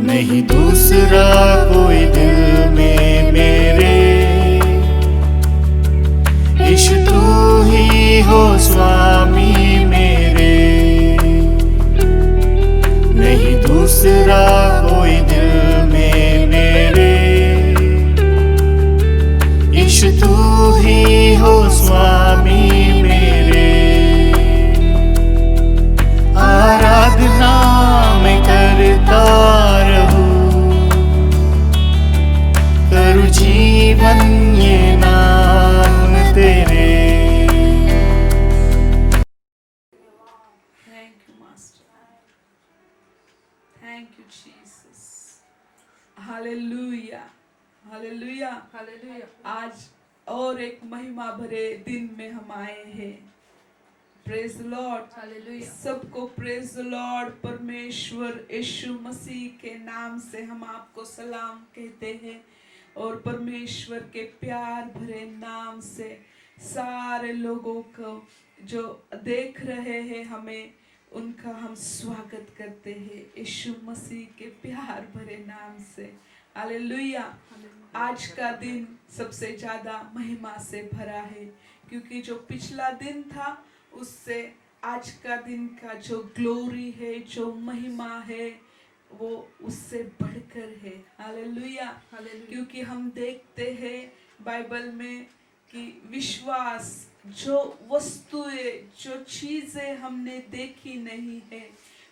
नहीं दूसरा कोई दिल में मेरे, ईश तू ही हो स्वामी मेरे। नहीं दूसरा कोई दिल में मेरे, ईश तू ही हो स्वामी मेरे। आराधना मैं करता रहूं, करूं जीवन ये नाम तेरे। Thank you, Master. Thank you, Jesus. Hallelujah. Hallelujah. Hallelujah. आज और एक महिमा भरे दिन में हम आए हैं। Praise Lord. हालेलुया। सबको प्रेज लॉर्ड। परमेश्वर यीशु मसीह के नाम से हम आपको सलाम कहते हैं और परमेश्वर के प्यार भरे नाम से सारे लोगों को जो देख रहे हैं हमें, उनका हम स्वागत करते हैं यीशु मसीह के प्यार भरे नाम से। हालेलुया। आज का दिन सबसे ज्यादा महिमा से भरा है, क्योंकि जो पिछला दिन था उससे आज का दिन का जो ग्लोरी है, जो महिमा है, वो उससे बढ़कर है। हालेलुया। हालेलुया। क्योंकि हम देखते हैं बाइबल में कि विश्वास, जो वस्तुएं, जो चीजें हमने देखी नहीं है,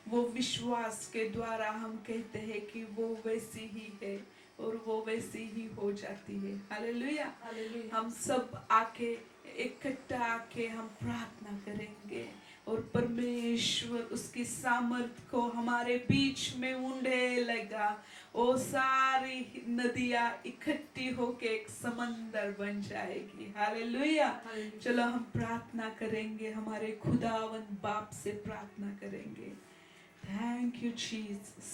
वो विश्वास के द्वारा हम कहते हैं कि वो वैसी ही है और वो वैसी ही हो जाती है। हालेलुया। हालेलुया। हम सब आके इकट्ठा आके हम प्रार्थना करेंगे और परमेश्वर उसकी सामर्थ को हमारे बीच में उंडे लगा। वो सारी नदियां इकट्ठी होके एक समंदर बन जाएगी। हालेलुया। हालेलुया। चलो हम प्रार्थना करेंगे, हमारे खुदावंद बाप से प्रार्थना करेंगे। Thank you Jesus,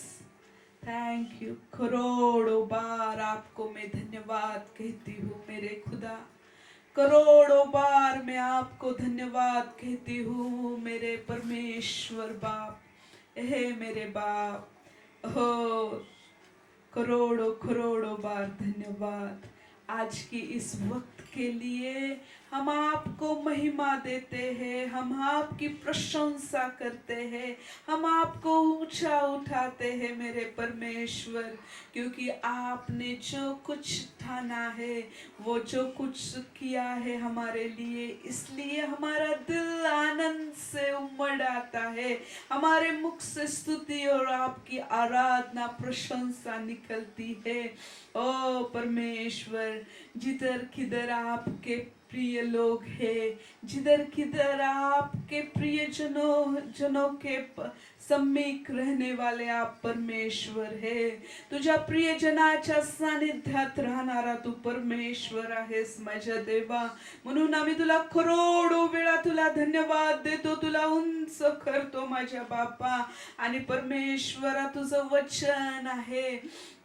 thank you. करोड़ों बार आपको मैं धन्यवाद कहती हूँ मेरे खुदा। करोड़ों बार मैं आपको धन्यवाद कहती हूँ मेरे परमेश्वर बाप। हे मेरे बाप, हो करोड़ों करोड़ों बार धन्यवाद। आज की इस वक्त के लिए हम आपको महिमा देते हैं, हम आपकी प्रशंसा करते हैं, हम आपको ऊंचा उठाते हैं मेरे परमेश्वर। क्योंकि आपने जो कुछ ठाना है, वो जो कुछ किया है हमारे लिए, इसलिए हमारा दिल आनंद से उमड़ आता है। हमारे मुख से स्तुति और आपकी आराधना प्रशंसा निकलती है। ओ परमेश्वर, जिधर किधर आपके प्रिय लोग हैं, जिधर किधर आपके प्रिय जनों के सम्मीक रहणे वाले आप परमेश्वर है। तुझ्या प्रिय जनाच्या सानिध्यात राहणारा तू परमेश्वर आहेस माझ्या देवा। म्हणून आम्ही तुला करोडो वेळा तुला धन्यवाद देतो, तुला उंच करतो माझ्या बापा। आणि परमेश्वरा, तुझं वचन आहे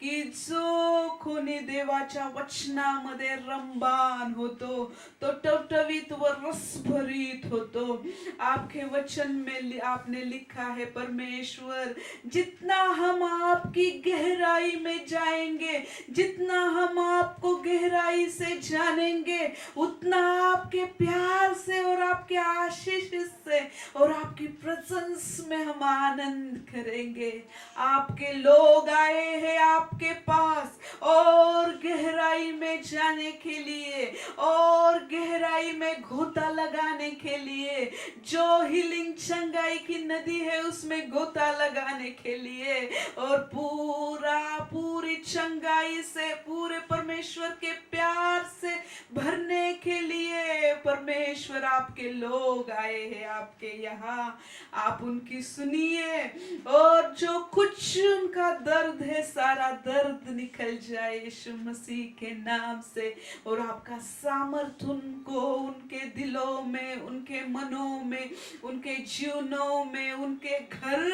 की जो कोणी देवाच्या वचनामध्ये रमबान होतो तो टवटवीत व रसभरीत होतो। आपके वचन में आपने लिखा है परमेश्वर, जितना हम आपकी गहराई में जाएंगे, जितना हम आपको गहराई से जानेंगे, उतना आपके प्यार से और आपके आशीष से और आपकी प्रेजेंस में हम आनंद करेंगे। आपके लोग आए हैं आपके पास और गहराई में जाने के लिए और गहराई में गोता लगाने के लिए। जो हीलिंग चंगाई की नदी है उसमें गोता लगाने के लिए और पूरी चंगाई से, पूरे परमेश्वर के प्यार से भरने के लिए परमेश्वर आपके लोग आए हैं आपके यहाँ। आप उनकी सुनिए और जो कुछ उनका दर्द है, सारा दर्द निकल जाए यीशु मसीह के नाम से। और आपका सामर्थ उनको, उनके दिलों में, उनके मनों में, उनके जीवनों में, उनके घर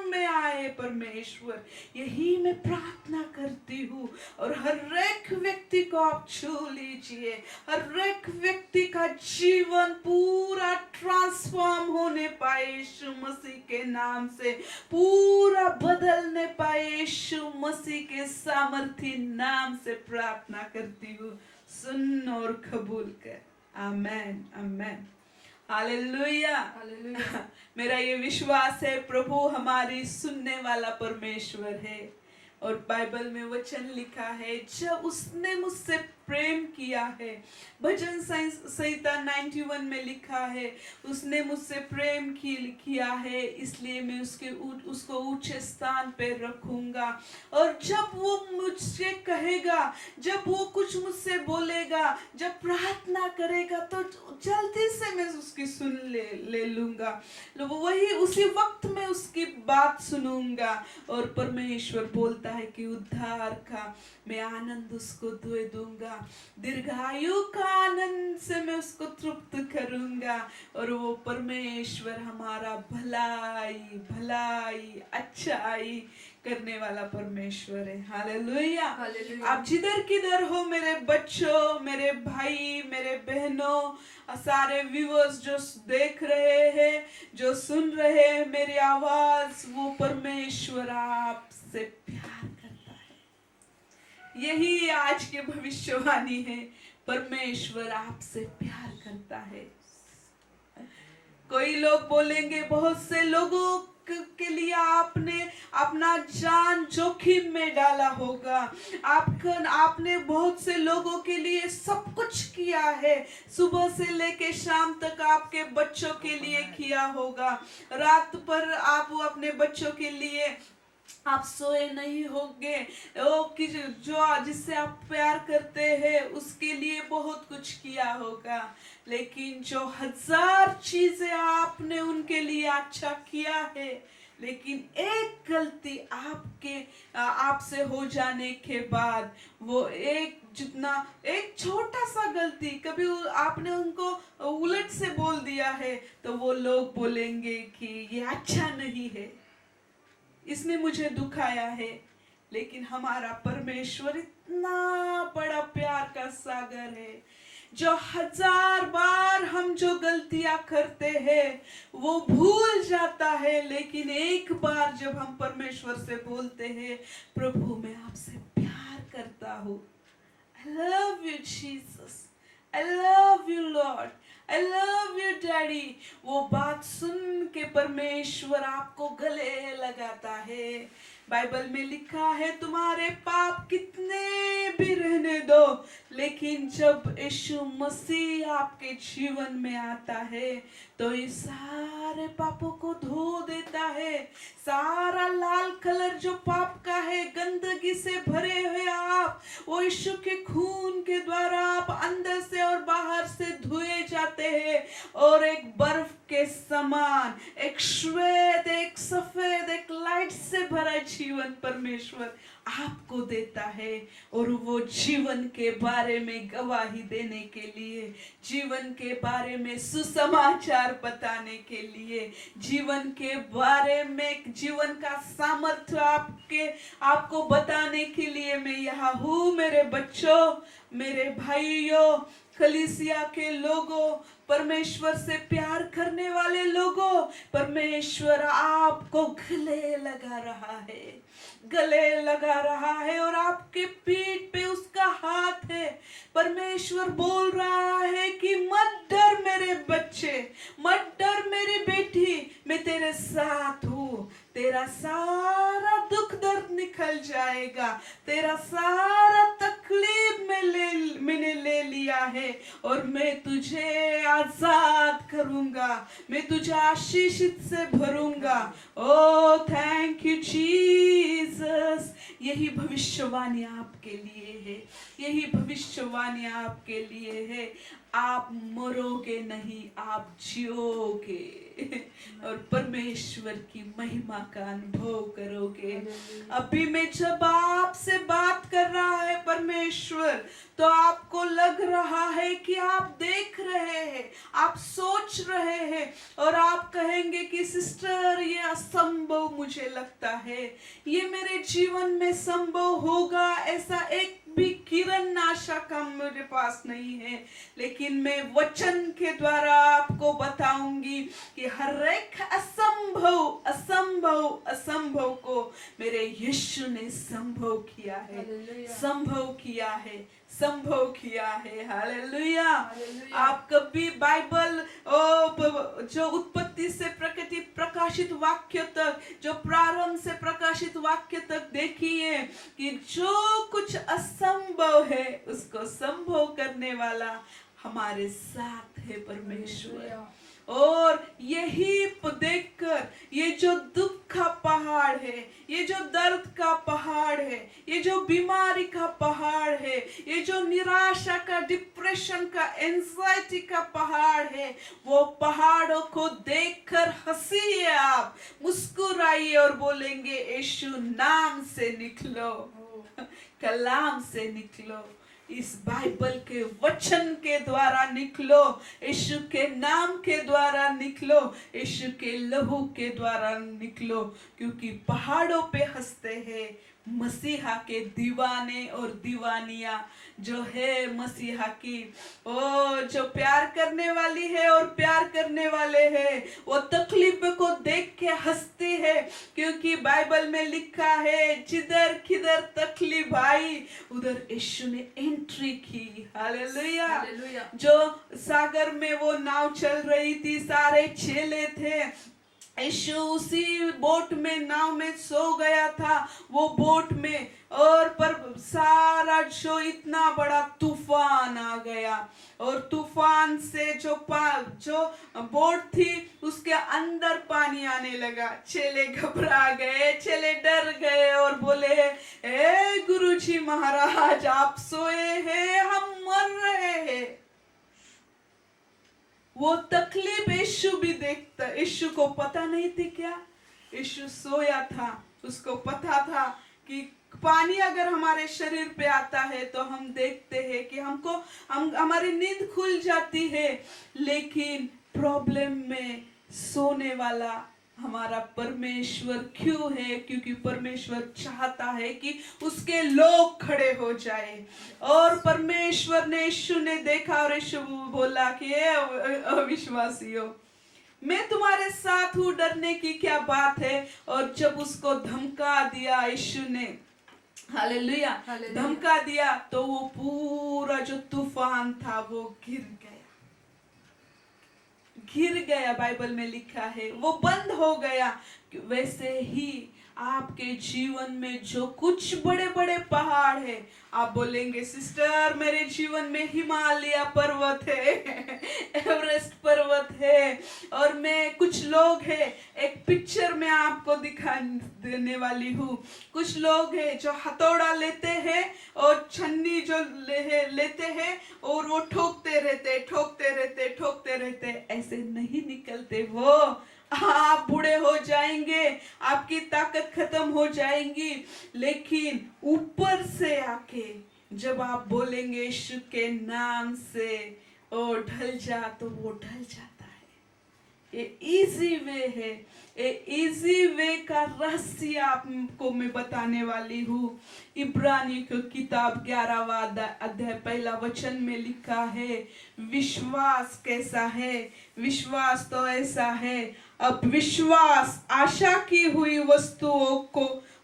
में आए परमेश्वर। यही मैं प्रार्थना करती हूँ। और हर एक व्यक्ति को आप छू लीजिए, हर एक व्यक्ति का जीवन पूरा ट्रांसफॉर्म होने पाए यीशु मसीह के नाम से, पूरा बदलने पाए यीशु यीशु मसीह के सामर्थी नाम से प्रार्थना करती हूँ, सुन और कबूल कर। आमेन, आमेन, हालेलुया। हालेलुया। मेरा ये विश्वास है प्रभु हमारी सुनने वाला परमेश्वर है। और बाइबल में वचन लिखा है, जब उसने मुझसे प्रेम किया है, भजन संहिता 91 में लिखा है, उसने मुझसे प्रेम किया है, इसलिए मैं उसको ऊंचे स्थान पे रखूंगा। और जब वो मुझसे कहेगा, जब वो कुछ मुझसे बोलेगा, जब प्रार्थना करेगा, तो जल्दी से मैं उसकी सुन ले लूंगा। वही उसी वक्त में उसकी बात सुनूंगा। और परमेश्वर बोलता है कि उद्धार का मैं आनंद उसको दे दूंगा, दीर्घायु का आनंद से मैं उसको तृप्त करूंगा। और वो परमेश्वर हमारा भलाई भलाई अच्छाई करने वाला परमेश्वर है। हालेलुया। हालेलुया। आप जिधर किधर हो मेरे बच्चों, मेरे भाई, मेरे बहनों, सारे व्यूअर्स जो देख रहे हैं, जो सुन रहे हैं मेरी आवाज, वो परमेश्वर आपसे प्यार करता है। यही आज की भविष्यवाणी है, परमेश्वर आपसे प्यार करता है। कोई लोग बोलेंगे, बहुत से लोगों के लिए आपने अपना जान जोखिम में डाला होगा, आपने बहुत से लोगों के लिए सब कुछ किया है, सुबह से लेके शाम तक आपके बच्चों के लिए किया होगा, रात पर आप अपने बच्चों के लिए आप सोए नहीं होंगे, कि जो जिससे आप प्यार करते हैं उसके लिए बहुत कुछ किया होगा। लेकिन जो 1000 चीजें आपने उनके लिए अच्छा किया है, लेकिन एक गलती आपसे हो जाने के बाद, वो एक छोटा सा गलती, कभी आपने उनको उलट से बोल दिया है, तो वो लोग बोलेंगे कि ये अच्छा नहीं है, इसने मुझे दुखाया है। लेकिन हमारा परमेश्वर इतना बड़ा प्यार का सागर है, जो 1000 बार हम जो गलतियां करते हैं वो भूल जाता है, लेकिन एक बार जब हम परमेश्वर से बोलते हैं, प्रभु मैं आपसे प्यार करता हूँ, I love you Jesus, I love you Lord, I love you Daddy, वो बात सुन के परमेश्वर आपको गले लगाता है। बाइबल में लिखा है, तुम्हारे पाप कितने भी रहने दो, लेकिन जब यीशु मसीह आपके जीवन में आता है तो ये सारे पापों को धो देता है। सारा लाल कलर जो पाप का है, गंदगी से भरे हुए आप, वो यीशु के खून के द्वारा आप अंदर से और बाहर से धोए जाते हैं, और एक बर्फ के समान, एक श्वेत, एक सफेद, एक लाइट से भरा जीवन परमेश्वर आपको देता है। और वो जीवन के बारे में गवाही देने के लिए, जीवन के बारे में सुसमाचार बताने के लिए, जीवन के बारे में, जीवन का सामर्थ्य आपको बताने के लिए मैं यहाँ हूँ। मेरे बच्चों, मेरे भाइयों, कलीसिया के लोगों, परमेश्वर से प्यार करने वाले लोगों, परमेश्वर आपको गले लगा रहा है, गले लगा रहा है, और आपके पीठ पे उसका हाथ है। परमेश्वर बोल रहा है कि मत डर मेरे बच्चे, मत डर मेरी बेटी, मैं तेरे साथ हूँ, तेरा सारा दुख दर्द निकल जाएगा, तेरा सारा तकलीफ मैंने ले लिया है, और मैं तुझे आजाद करूंगा, मैं तुझे आशीषित से भरूंगा। ओ थैंक यू जीसस। यही भविष्यवाणी आपके लिए है, यही भविष्यवाणी आपके लिए है। आप मरोगे नहीं, आप जियोगे और परमेश्वर की महिमा का अनुभव करोगे। अभी मैं जब आपसे बात कर रहा है परमेश्वर, तो आपको लग रहा है कि आप देख रहे हैं, आप सोच रहे हैं, और आप कहेंगे कि सिस्टर ये असंभव मुझे लगता है, ये मेरे जीवन में संभव होगा ऐसा एक भी किरण आशा का मेरे पास नहीं है, लेकिन मैं वचन के द्वारा आपको बताऊंगी कि हर एक असंभव असंभव असंभव को मेरे यीशु ने संभव किया है, संभव किया है, संभव किया है। हालेलुया। आप कभी बाइबल जो उत्पत्ति से प्रकाशित वाक्य तक, जो प्रारंभ से प्रकाशित वाक्य तक देखिए कि जो कुछ असंभव है उसको संभव करने वाला हमारे साथ है परमेश्वर। और यही देखकर ये जो दुख का पहाड़ है, ये जो दर्द का पहाड़ है, ये जो बीमारी का पहाड़ है, ये जो निराशा का, डिप्रेशन का, एंजाइटी का पहाड़ है, वो पहाड़ों को देखकर हंसिए, आप मुस्कुराइए और बोलेंगे यीशु नाम से निकलो, कलाम से निकलो, इस बाइबल के वचन के द्वारा निकलो, यीशु के नाम के द्वारा निकलो, यीशु के लहू के द्वारा निकलो, क्योंकि पहाड़ों पे हंसते हैं मसीहा के दीवाने और दीवानिया, जो है मसीहा की ओ जो प्यार करने वाली है और प्यार करने वाले हैं, वो तकलीफ को देख के हंसती है, क्योंकि बाइबल में लिखा है जिधर किधर तकलीफ आई उधर यीशु ने एंट्री की। हालेलुया। जो सागर में वो नाव चल रही थी, सारे चेले थे, यीशु उसी बोट में, नाव में सो गया था, वो बोट में, और पर सारा जो इतना बड़ा तूफान आ गया, और तूफान से जो बोट थी उसके अंदर पानी आने लगा। चेले घबरा गए, चेले डर गए और बोले, ए गुरुजी महाराज आप सोए हैं, हम मर रहे हैं। वो तकलीफ यीशु भी देखता, यीशु को पता नहीं थी क्या? यीशु सोया था, उसको पता था कि पानी अगर हमारे शरीर पे आता है तो हम देखते हैं कि हमारी नींद खुल जाती है, लेकिन प्रॉब्लम में सोने वाला हमारा परमेश्वर क्यों है? क्योंकि परमेश्वर चाहता है कि उसके लोग खड़े हो जाए। और परमेश्वर ने, यीशु ने देखा और यीशु बोला कि अविश्वासियों, मैं तुम्हारे साथ हूँ, डरने की क्या बात है? और जब उसको धमका दिया यीशु ने, हालेलुया, धमका दिया, तो वो पूरा जो तूफान था वो गिर गया। बाइबल में लिखा है वो बंद हो गया। वैसे ही आपके जीवन में जो कुछ बड़े बड़े पहाड़ है, आप बोलेंगे सिस्टर मेरे जीवन में हिमालय पर्वत है, एवरेस्ट पर्वत है, और मैं कुछ लोग हैं, एक पिक्चर में आपको दिखा देने वाली हूँ। कुछ लोग हैं जो हथौड़ा लेते हैं और छन्नी जो लेते हैं और वो ठोकते रहते, ऐसे नहीं निकलते वो। आप बूढ़े हो जाएंगे, आपकी ताकत खत्म हो जाएंगी, लेकिन ऊपर से आके जब आप बोलेंगे यीशु के नाम से ओ ढल जा, तो वो ढल जाता है। ये इजी वे है, ये इजी वे का रहस्य आपको मैं बताने वाली हूँ। इब्रानी की किताब 11वां अध्याय 1 वचन में लिखा है, विश्वास कैसा है? विश्वास तो ऐसा है, अब विश्वास आशा की हुई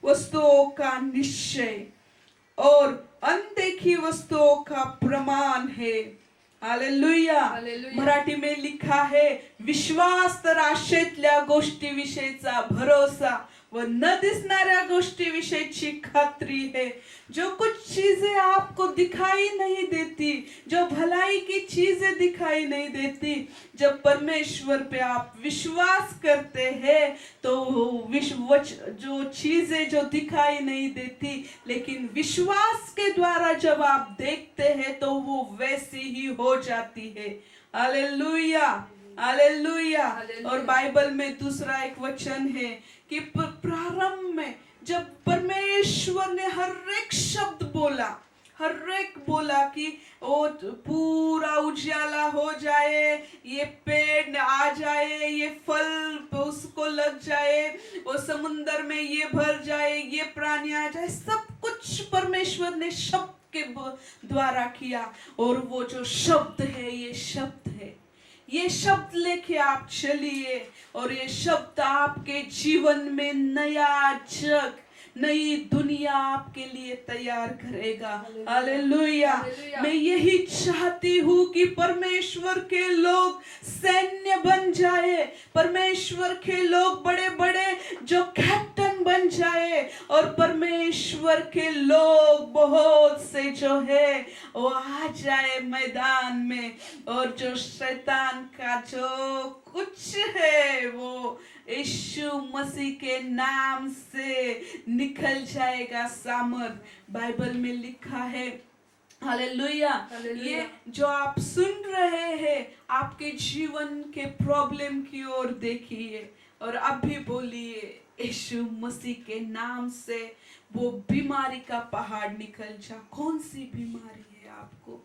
वस्तुओं का निश्चय और अनदेखी वस्तुओं का प्रमाण है। हालेलुया। मराठी में लिखा है, विश्वास तर आशेतल्या गोष्टीविषयीचा भरोसा व न दिसणाऱ्या गोष्टीविषयीची खात्री है। जो कुछ चीजें आपको दिखाई नहीं देती, जो भलाई की चीजें दिखाई नहीं देती, जब परमेश्वर पे आप विश्वास करते हैं तो जो चीजें जो दिखाई नहीं देती, लेकिन विश्वास के द्वारा जब आप देखते हैं तो वो वैसी ही हो जाती है। Hallelujah, hallelujah. और बाइबल में दूसरा एक वचन है कि प्रारंभ में जब परमेश्वर ने हर एक शब्द बोला कि वो पूरा उजाला हो जाए, ये पेड़ आ जाए, ये फल उसको लग जाए, वो समुंदर में ये भर जाए, ये प्राणी आ जाए, सब कुछ परमेश्वर ने शब्द के द्वारा किया। और वो जो शब्द है, ये शब्द है, ये शब्द लेके आप चलिए और ये शब्द आपके जीवन में नया जग, नई दुनिया आपके लिए तैयार करेगा। हालेलुया। मैं यही चाहती हूँ कि परमेश्वर के लोग सैन्य बन जाए, परमेश्वर के लोग बड़े बड़े जो कैप्टन बन जाए, और परमेश्वर के लोग बहुत से जो है वो आ जाए मैदान में, और जो शैतान का जो कुछ है वो यीशु मसीह के नाम से निकल जाएगा सामर्थ। बाइबल में लिखा है, हालेलुया। ये जो आप सुन रहे हैं, आपके जीवन के प्रॉब्लम की ओर देखिए और अब भी बोलिए, यीशु मसीह के नाम से वो बीमारी का पहाड़ निकल जा। कौन सी बीमारी है आपको?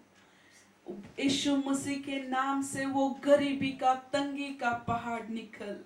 यीशु मसीह के नाम से वो गरीबी का, तंगी का पहाड़ निकल।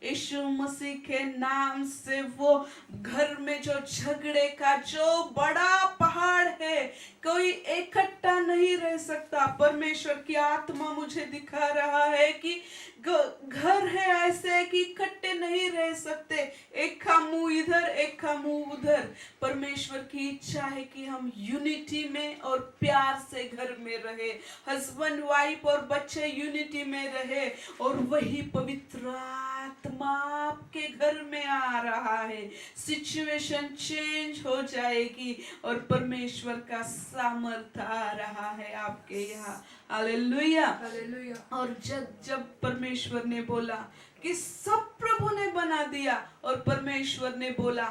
यीशु मसीह के नाम से वो घर में जो झगड़े का जो बड़ा पहाड़ है, कोई इकट्ठा नहीं रह सकता। परमेश्वर की आत्मा मुझे दिखा रहा है कि घर है ऐसे कि इकट्ठे नहीं रह सकते, एक का मुंह इधर, एक का मुंह उधर। परमेश्वर की इच्छा है कि हम यूनिटी में और प्यार से घर में रहे, हस्बैंड वाइफ और बच्चे यूनिटी में रहे, और वही पवित्र आत्मा आपके घर में आ रहा है। सिचुएशन चेंज हो जाएगी और परमेश्वर का सामर्थ आ रहा है आपके यहाँ। हालेलुया। और जब परमेश्वर ने बोला कि सब प्रभु ने बना दिया, और परमेश्वर ने बोला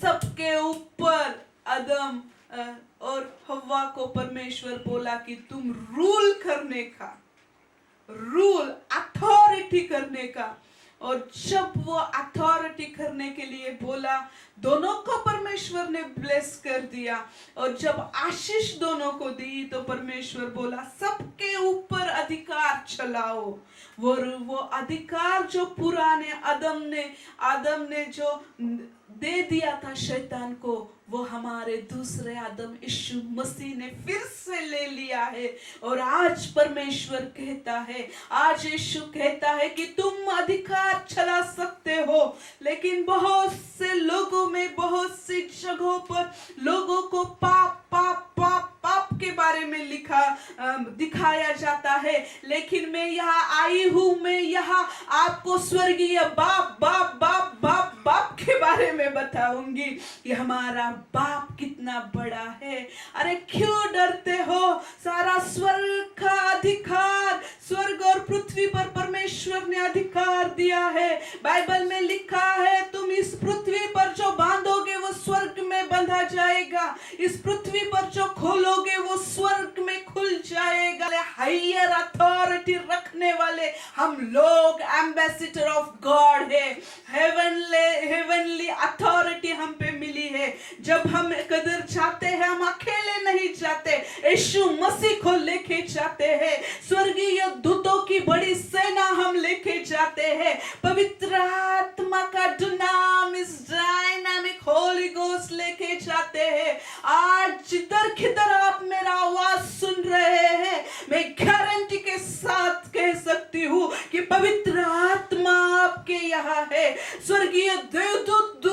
सबके ऊपर आदम और हव्वा को परमेश्वर बोला कि तुम रूल करने का, रूल अथॉरिटी करने का। और जब वो अथॉरिटी करने के लिए बोला, दोनों को परमेश्वर ने ब्लेस कर दिया, और जब आशीष दोनों को दी तो परमेश्वर बोला सबके ऊपर अधिकार चलाओ। वो अधिकार जो पुराने आदम ने जो दे दिया था शैतान को, वो हमारे दूसरे आदम यीशु मसीह ने फिर से ले लिया है। और आज परमेश्वर कहता है, आज यीशु कहता है कि तुम अधिकार चला सकते हो, लेकिन बहुत से लोगों में, बहुत सी जगहों पर लोगों को पाप पाप पाप पाप के बारे में दिखाया जाता है। लेकिन मैं यहाँ आई हूँ, मैं यहाँ आपको स्वर्गीय बाप बाप बाप बाप बाप के बारे में बताऊंगी कि हमारा बाप कितना बड़ा है। अरे क्यों डरते हो? सारा स्वर्ग का अधिकार, स्वर्ग और पृथ्वी पर परमेश्वर ने अधिकार दिया है। बाइबल में लिखा है, तुम इस पृथ्वी पर जो बांधोगे वो स्वर्ग में बंधा जाएगा, इस पृथ्वी पर जो खोलोगे वो स्वर्ग में खुल जाएगा। हायर अथॉरिटी रखने वाले हम लोग एम्बेसडर ऑफ गॉड है। हेवनली अथॉरिटी हम पे मिली है। जब हम कदर चाहते हैं, हम अकेले नहीं जाते, यीशु मसीह को लेके जाते हैं। स्वर्गीय दूतों की बड़ी सेना हम लेके जाते हैं। पवित्र आत्मा का डुनामिस डायनामिक होली गोस्ट लेके जाते हैं। आज जिधर किधर आप मेरा आवाज सुन रहे हैं, मैं गारंटी के साथ कह सकती हूँ कि पवित्र आत्मा आपके यहाँ है। स्वर्गीय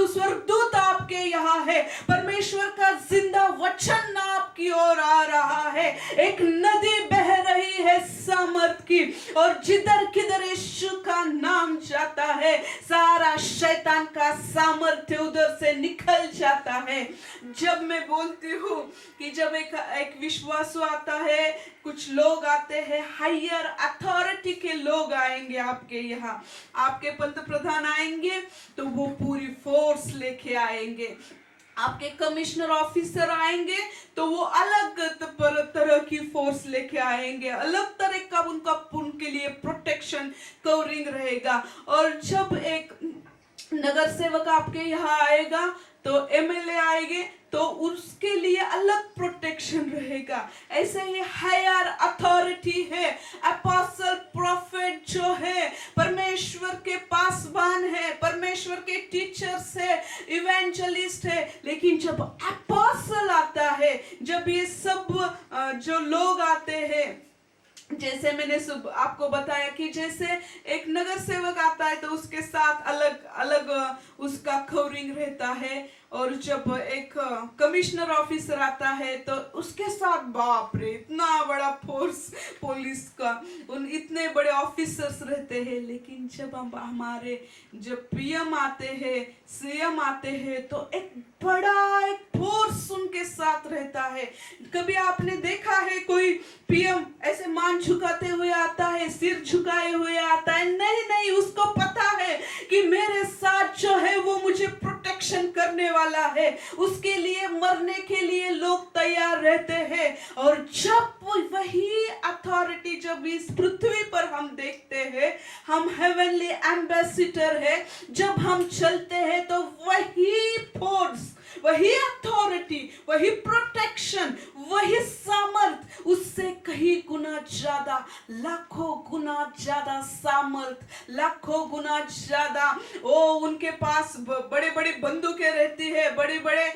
स्वर्गदूत आपके यहाँ है। परमेश्वर का जिंदा वचन आपकी ओर आ रहा है। एक नदी बह रही है सामर्थ की, और जिधर किधर यीशु का नाम जाता है, सारा शैतान का सामर्थ्य उधर से निकल जाता है। जब मैं बोलती हूँ कि जब एक विश्वास आता है, कुछ लोग आते हैं, हायर अथॉरिटी के लोग आएंगे आपके यहाँ, आपके पंत प्रधान आएंगे तो वो पूरी फोर्स लेके आएंगे। आपके कमिश्नर ऑफिसर आएंगे तो वो अलग तरह की फोर्स लेके आएंगे, अलग तरह का उनके लिए प्रोटेक्शन कवरिंग रहेगा। और जब एक नगर सेवक आपके यहाँ आएगा तो एमएलए आएंगे तो उसके लिए अलग प्रोटेक्शन रहेगा। ऐसे ही हायर अथॉरिटी है। अपोस्टल प्रॉफिट जो है परमेश्वर के पासवान है, परमेश्वर के टीचर्स है, इवेंजलिस्ट है। लेकिन जब अपोस्टल आता है। जब ये सब जो लोग आते हैं, जैसे मैंने आपको बताया कि जैसे एक नगर सेवक आता है तो उसके साथ अलग अलग उसका कवरिंग रहता है, और जब एक कमिश्नर ऑफिसर आता है तो उसके साथ बाप रे इतना बड़ा फोर्स पुलिस का, उन इतने बड़े ऑफिसर्स रहते हैं। लेकिन जब हम हमारे जब पीएम आते हैं, सीएम आते हैं, तो एक बड़ा एक फोर्स उनके साथ रहता है। कभी आपने देखा है कोई पीएम ऐसे मान झुकाते हुए आता है, सिर झुकाए हुए आता है? नहीं नहीं, उसको पता है कि मेरे साथ जो है वो मुझे प्रोटेक्शन करने वाला है, उसके लिए मरने के लिए लोग तैयार रहते हैं। और जब वही अथॉरिटी जब इस पृथ्वी पर हम देखते हैं, हम हेवनली एम्बेसडर है, जब हम चलते हैं तो वही फोर्स, वही अथॉरिटी, वही प्रोटेक्शन, वही सामर्थ, उससे कहीं गुना ज्यादा, लाखों गुना ज्यादा सामर्थ, लाखों गुना ज्यादा। ओ उनके पास बड़े बड़े बंदूकें रहती है, बड़े बड़े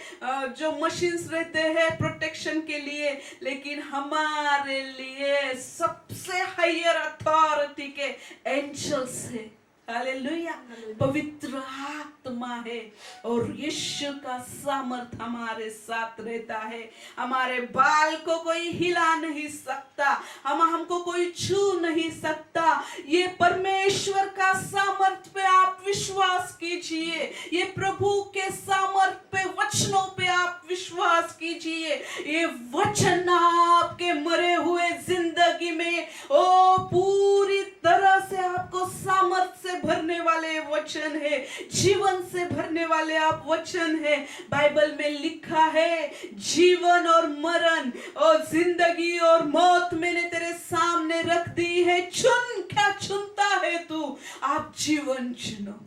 जो मशीन्स रहते हैं प्रोटेक्शन के लिए, लेकिन हमारे लिए सबसे हायर अथॉरिटी के एंजल्स है। हालेलुया, पवित्र आत्मा है, और यीशु का सामर्थ हमारे साथ रहता है। हमारे बाल को कोई हिला नहीं सकता, हमको कोई छू नहीं सकता। ये परमेश्वर का सामर्थ पे आप विश्वास कीजिए, ये प्रभु के सामर्थ पे, वचनों पे आप विश्वास कीजिए। ये वचन आपके मरे हुए जिंदगी में ओ पूरी तरह से आपको सामर्थ से भरने वाले वचन है, जीवन से भरने वाले आप वचन है। बाइबल में लिखा है, जीवन और मरण और जिंदगी और मौत मैंने तेरे सामने रख दी है, चुन, क्या चुनता है तू? आप जीवन चुनो।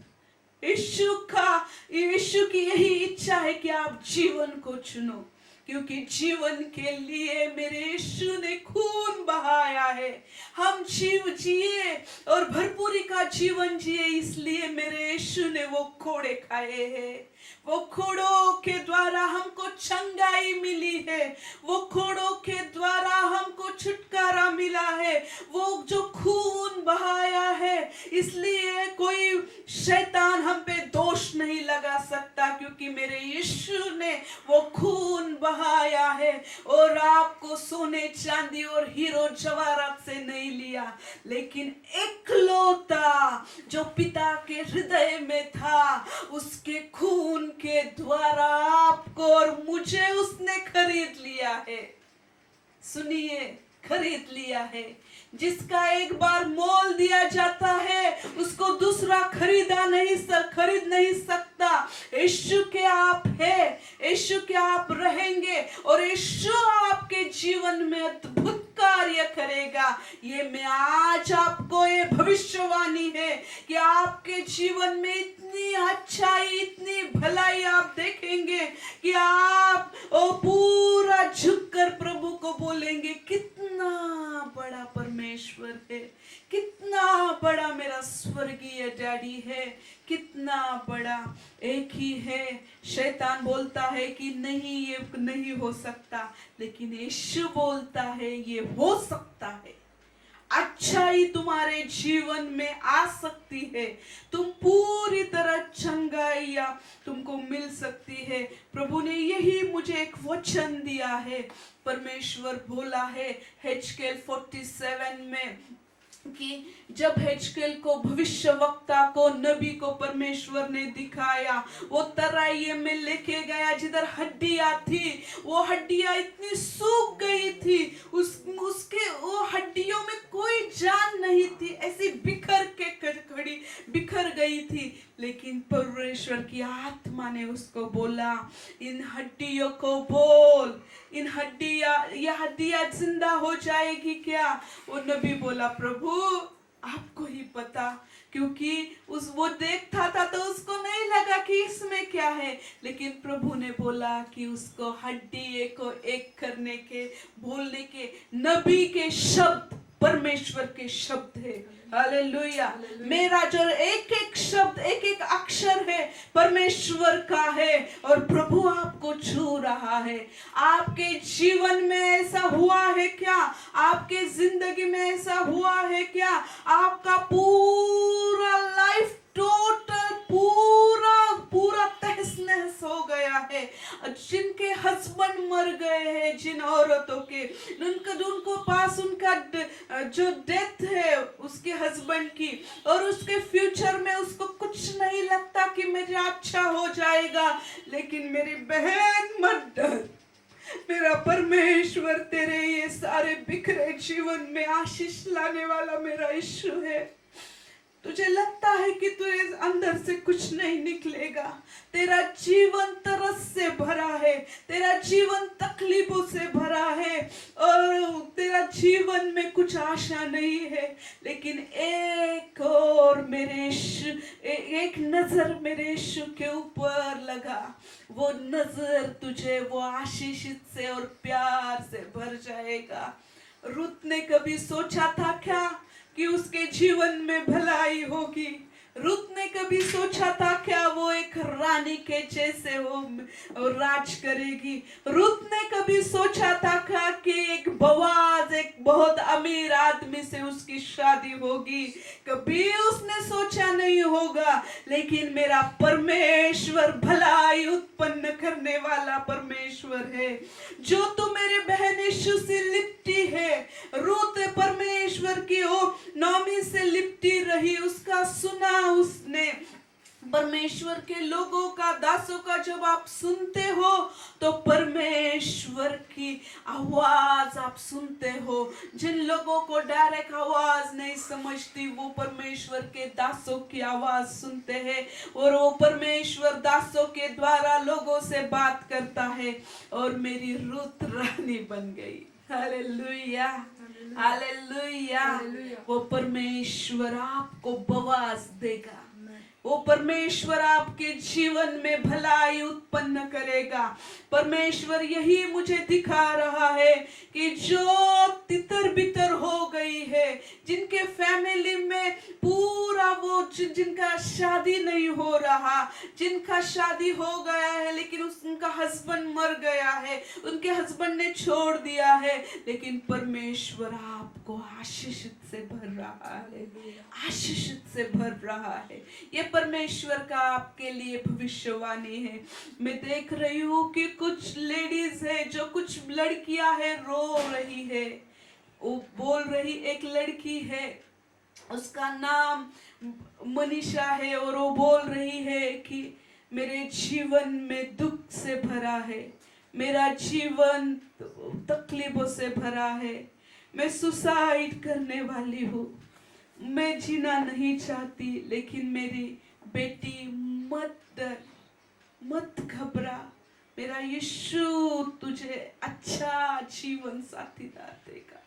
यीशु की यही इच्छा है कि आप जीवन को चुनो, क्योंकि जीवन के लिए मेरे यीशु ने खून बहाया है। हम जीव जिए और भरपूरी का जीवन जिए, इसलिए मेरे यीशु ने वो कोड़े खाए हैं। वो कोड़ों के द्वारा हमको चंगाई मिली है, वो कोड़ों के द्वारा हमको छुटकारा मिला है, वो जो खून बहाया है। इसलिए कोई शैतान हम पे दोष नहीं लगा सकता, क्योंकि मेरे यीशु ने वो खून बहाया है। और आपको सोने चांदी और हीरो जवाहरात से नहीं लिया, लेकिन एकलौता जो पिता के हृदय में था, उसके खून के द्वारा आपको और मुझे उसने खरीद लिया है। सुनिए, खरीद लिया है। जिसका एक बार मोल दिया जाता है, उसको दूसरा खरीद नहीं सकता। यीशु के आप है, यीशु के आप रहेंगे, और यीशु आपके जीवन में अद्भुत कार्य करेगा। ये मैं आज आपको ये भविष्यवाणी है कि आपके जीवन में इतनी अच्छाई, इतनी भलाई आप देखेंगे कि आप पूरा झुककर प्रभु को बोलेंगे, कितना बड़ा परमेश्वर है, कितना बड़ा मेरा स्वर्गीय डैडी है, कितना बड़ा। एक ही है। शैतान बोलता है कि नहीं, ये नहीं हो सकता, लेकिन यीशु बोलता है ये हो सकता है। अच्छाई तुम्हारे जीवन में आ सकती है, तुम पूरी तरह चंगाइयां तुमको मिल सकती है। प्रभु ने यही मुझे एक वचन दिया है। परमेश्वर बोला है हेजकेल 47 में कि जब हेजकेल को, भविष्य वक्ता को, नबी को परमेश्वर ने दिखाया, वो तराई में लेके गया जिधर हड्डियां थी, वो हड्डियां इतनी सूख गई थी, उसके वो हड्डियों में कोई जान नहीं थी, ऐसी बिखर गई थी। लेकिन परमेश्वर की आत्मा ने उसको बोला, इन हड्डियों को बोल, इन हड्डियां जिंदा हो जाएगी क्या? वो नबी बोला, प्रभु आपको ही पता, क्योंकि वो देखता था तो उसको नहीं लगा कि इसमें क्या है। लेकिन प्रभु ने बोला कि उसको हड्डी को एक करने के, बोलने के, नबी के शब्द परमेश्वर के शब्द है। हालेलुया। मेरा जो एक एक शब्द, एक एक अक्षर है, परमेश्वर का है और प्रभु आपको छू रहा है। आपके जीवन में ऐसा हुआ है क्या? आपके जिंदगी में ऐसा हुआ है क्या? आपका पूरा लाइफ टोटल पूरा पूरा तहस नहस हो गया है। जिनके हस्बैंड मर गए हैं, जिन औरतों के, उनको पास उनका जो डेथ है उसके हस्बैंड की, और उसके फ्यूचर में उसको कुछ नहीं लगता कि मेरा अच्छा हो जाएगा। लेकिन मेरी बहन मत डर, मेरा परमेश्वर तेरे ये सारे बिखरे जीवन में आशीष लाने वाला मेरा यीशु है। तुझे लगता है कि तुझे अंदर से कुछ नहीं निकलेगा, तेरा जीवन तरस से भरा है, तेरा जीवन तकलीफों से भरा है और तेरा जीवन में कुछ आशा नहीं है। लेकिन एक और मेरे यीशु, एक नजर मेरे यीशु के ऊपर लगा, वो नजर तुझे वो आशीषित से और प्यार से भर जाएगा। रुत ने कभी सोचा था क्या कि उसके जीवन में भलाई होगी? रुत ने कभी सोचा था क्या वो एक रानी के जैसे हो और राज करेगी? रुत ने कभी सोचा था क्या कि एक बवाज, एक बहुत अमीर आदमी से उसकी शादी होगी? कभी उसने सोचा नहीं होगा। लेकिन मेरा परमेश्वर भलाई उत्पन्न करने वाला परमेश्वर है। जो तू मेरे बहन यीशु से लिपटी है, रुत परमेश्वर की ओ नौमी से लिपटी रही, उसका सुना उसने। परमेश्वर के लोगों का, दासों का जब आप सुनते हो तो परमेश्वर की आवाज आप सुनते हो। जिन लोगों को डायरेक्ट आवाज नहीं समझती, वो परमेश्वर के दासों की आवाज सुनते हैं और वो परमेश्वर दासों के द्वारा लोगों से बात करता है। और मेरी रुत रानी बन गई। Hallelujah, hallelujah. वो परमेश्वर आपको बवास देगा, वो परमेश्वर आपके जीवन में भलाई उत्पन्न करेगा। परमेश्वर यही मुझे दिखा रहा है कि जो तितर बितर हो गई है, जिनके फैमिली में पूरा वो जिनका शादी नहीं हो रहा, जिनका शादी हो गया है लेकिन उनका हस्बैंड मर गया है, उनके हस्बैंड ने छोड़ दिया है, लेकिन परमेश्वर आपको आशीषित से भर रहा है, आशीषित से भर रहा है। ये परमेश्वर का आपके लिए भविष्यवाणी है। मैं देख रही हूँ कि कुछ लेडीज है, जो कुछ लड़कियां है रो रही है। वो बोल रही, एक लड़की है उसका नाम मनीषा है और वो बोल रही है कि मेरे जीवन में दुख से भरा है, मेरा जीवन तकलीफों से भरा है, मैं सुसाइड करने वाली हूँ, मैं जीना नहीं चाहती। लेकिन मेरी बेटी मत डर, मत घबरा, मेरा यीशु तुझे अच्छा जीवन साथीदार देगा,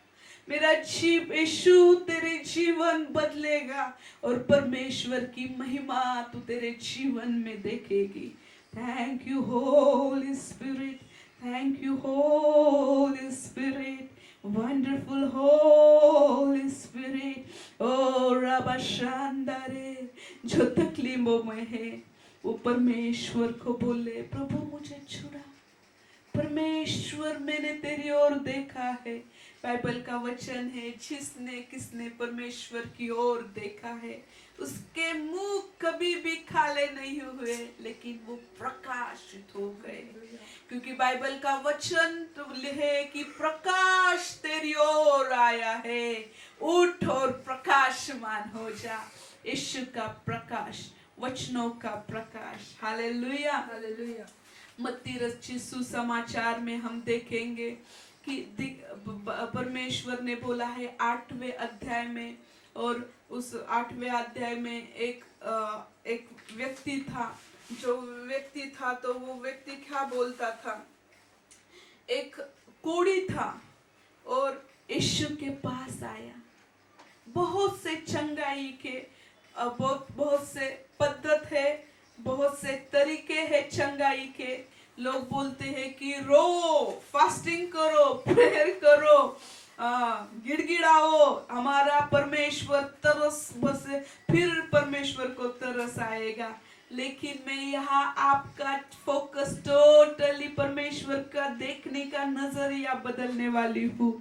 मेरा यीशु तेरे जीवन बदलेगा और परमेश्वर की महिमा तू तेरे जीवन में देखेगी। Thank you Holy Spirit, thank you Holy Spirit, wonderful Holy Spirit. ओ रबा शांदारे, जो तकलीफों में है वो परमेश्वर को बोले, प्रभु मुझे छुड़ा, परमेश्वर मैंने तेरी ओर देखा है। बाइबल का वचन है, जिसने किसने परमेश्वर की ओर देखा है उसके मुंह कभी भी काले नहीं हुए, लेकिन वो प्रकाशित हो गए। क्योंकि बाइबल का वचन तो है कि प्रकाश तेरी ओर आया है, उठ और प्रकाशमान हो जा। यीशु का प्रकाश, वचनों का प्रकाश। Hallelujah, hallelujah. मत्ती रचित सुसमाचार में हम देखेंगे कि परमेश्वर ने बोला है 8वें अध्याय में, और उस 8वें अध्याय में एक व्यक्ति था, जो व्यक्ति था तो वो व्यक्ति क्या बोलता था, एक कोढ़ी था और यीशु के पास आया। बहुत से चंगाई के बहुत से पद्धत है, बहुत से तरीके हैं चंगाई के। लोग बोलते हैं कि रो, फास्टिंग करो, प्रेयर करो, गिड़गिड़ाओ, हमारा परमेश्वर तरस बसे, फिर परमेश्वर को तरस आएगा। लेकिन मैं यहाँ आपका फोकस टोटली परमेश्वर का देखने का नजरिया बदलने वाली हूँ।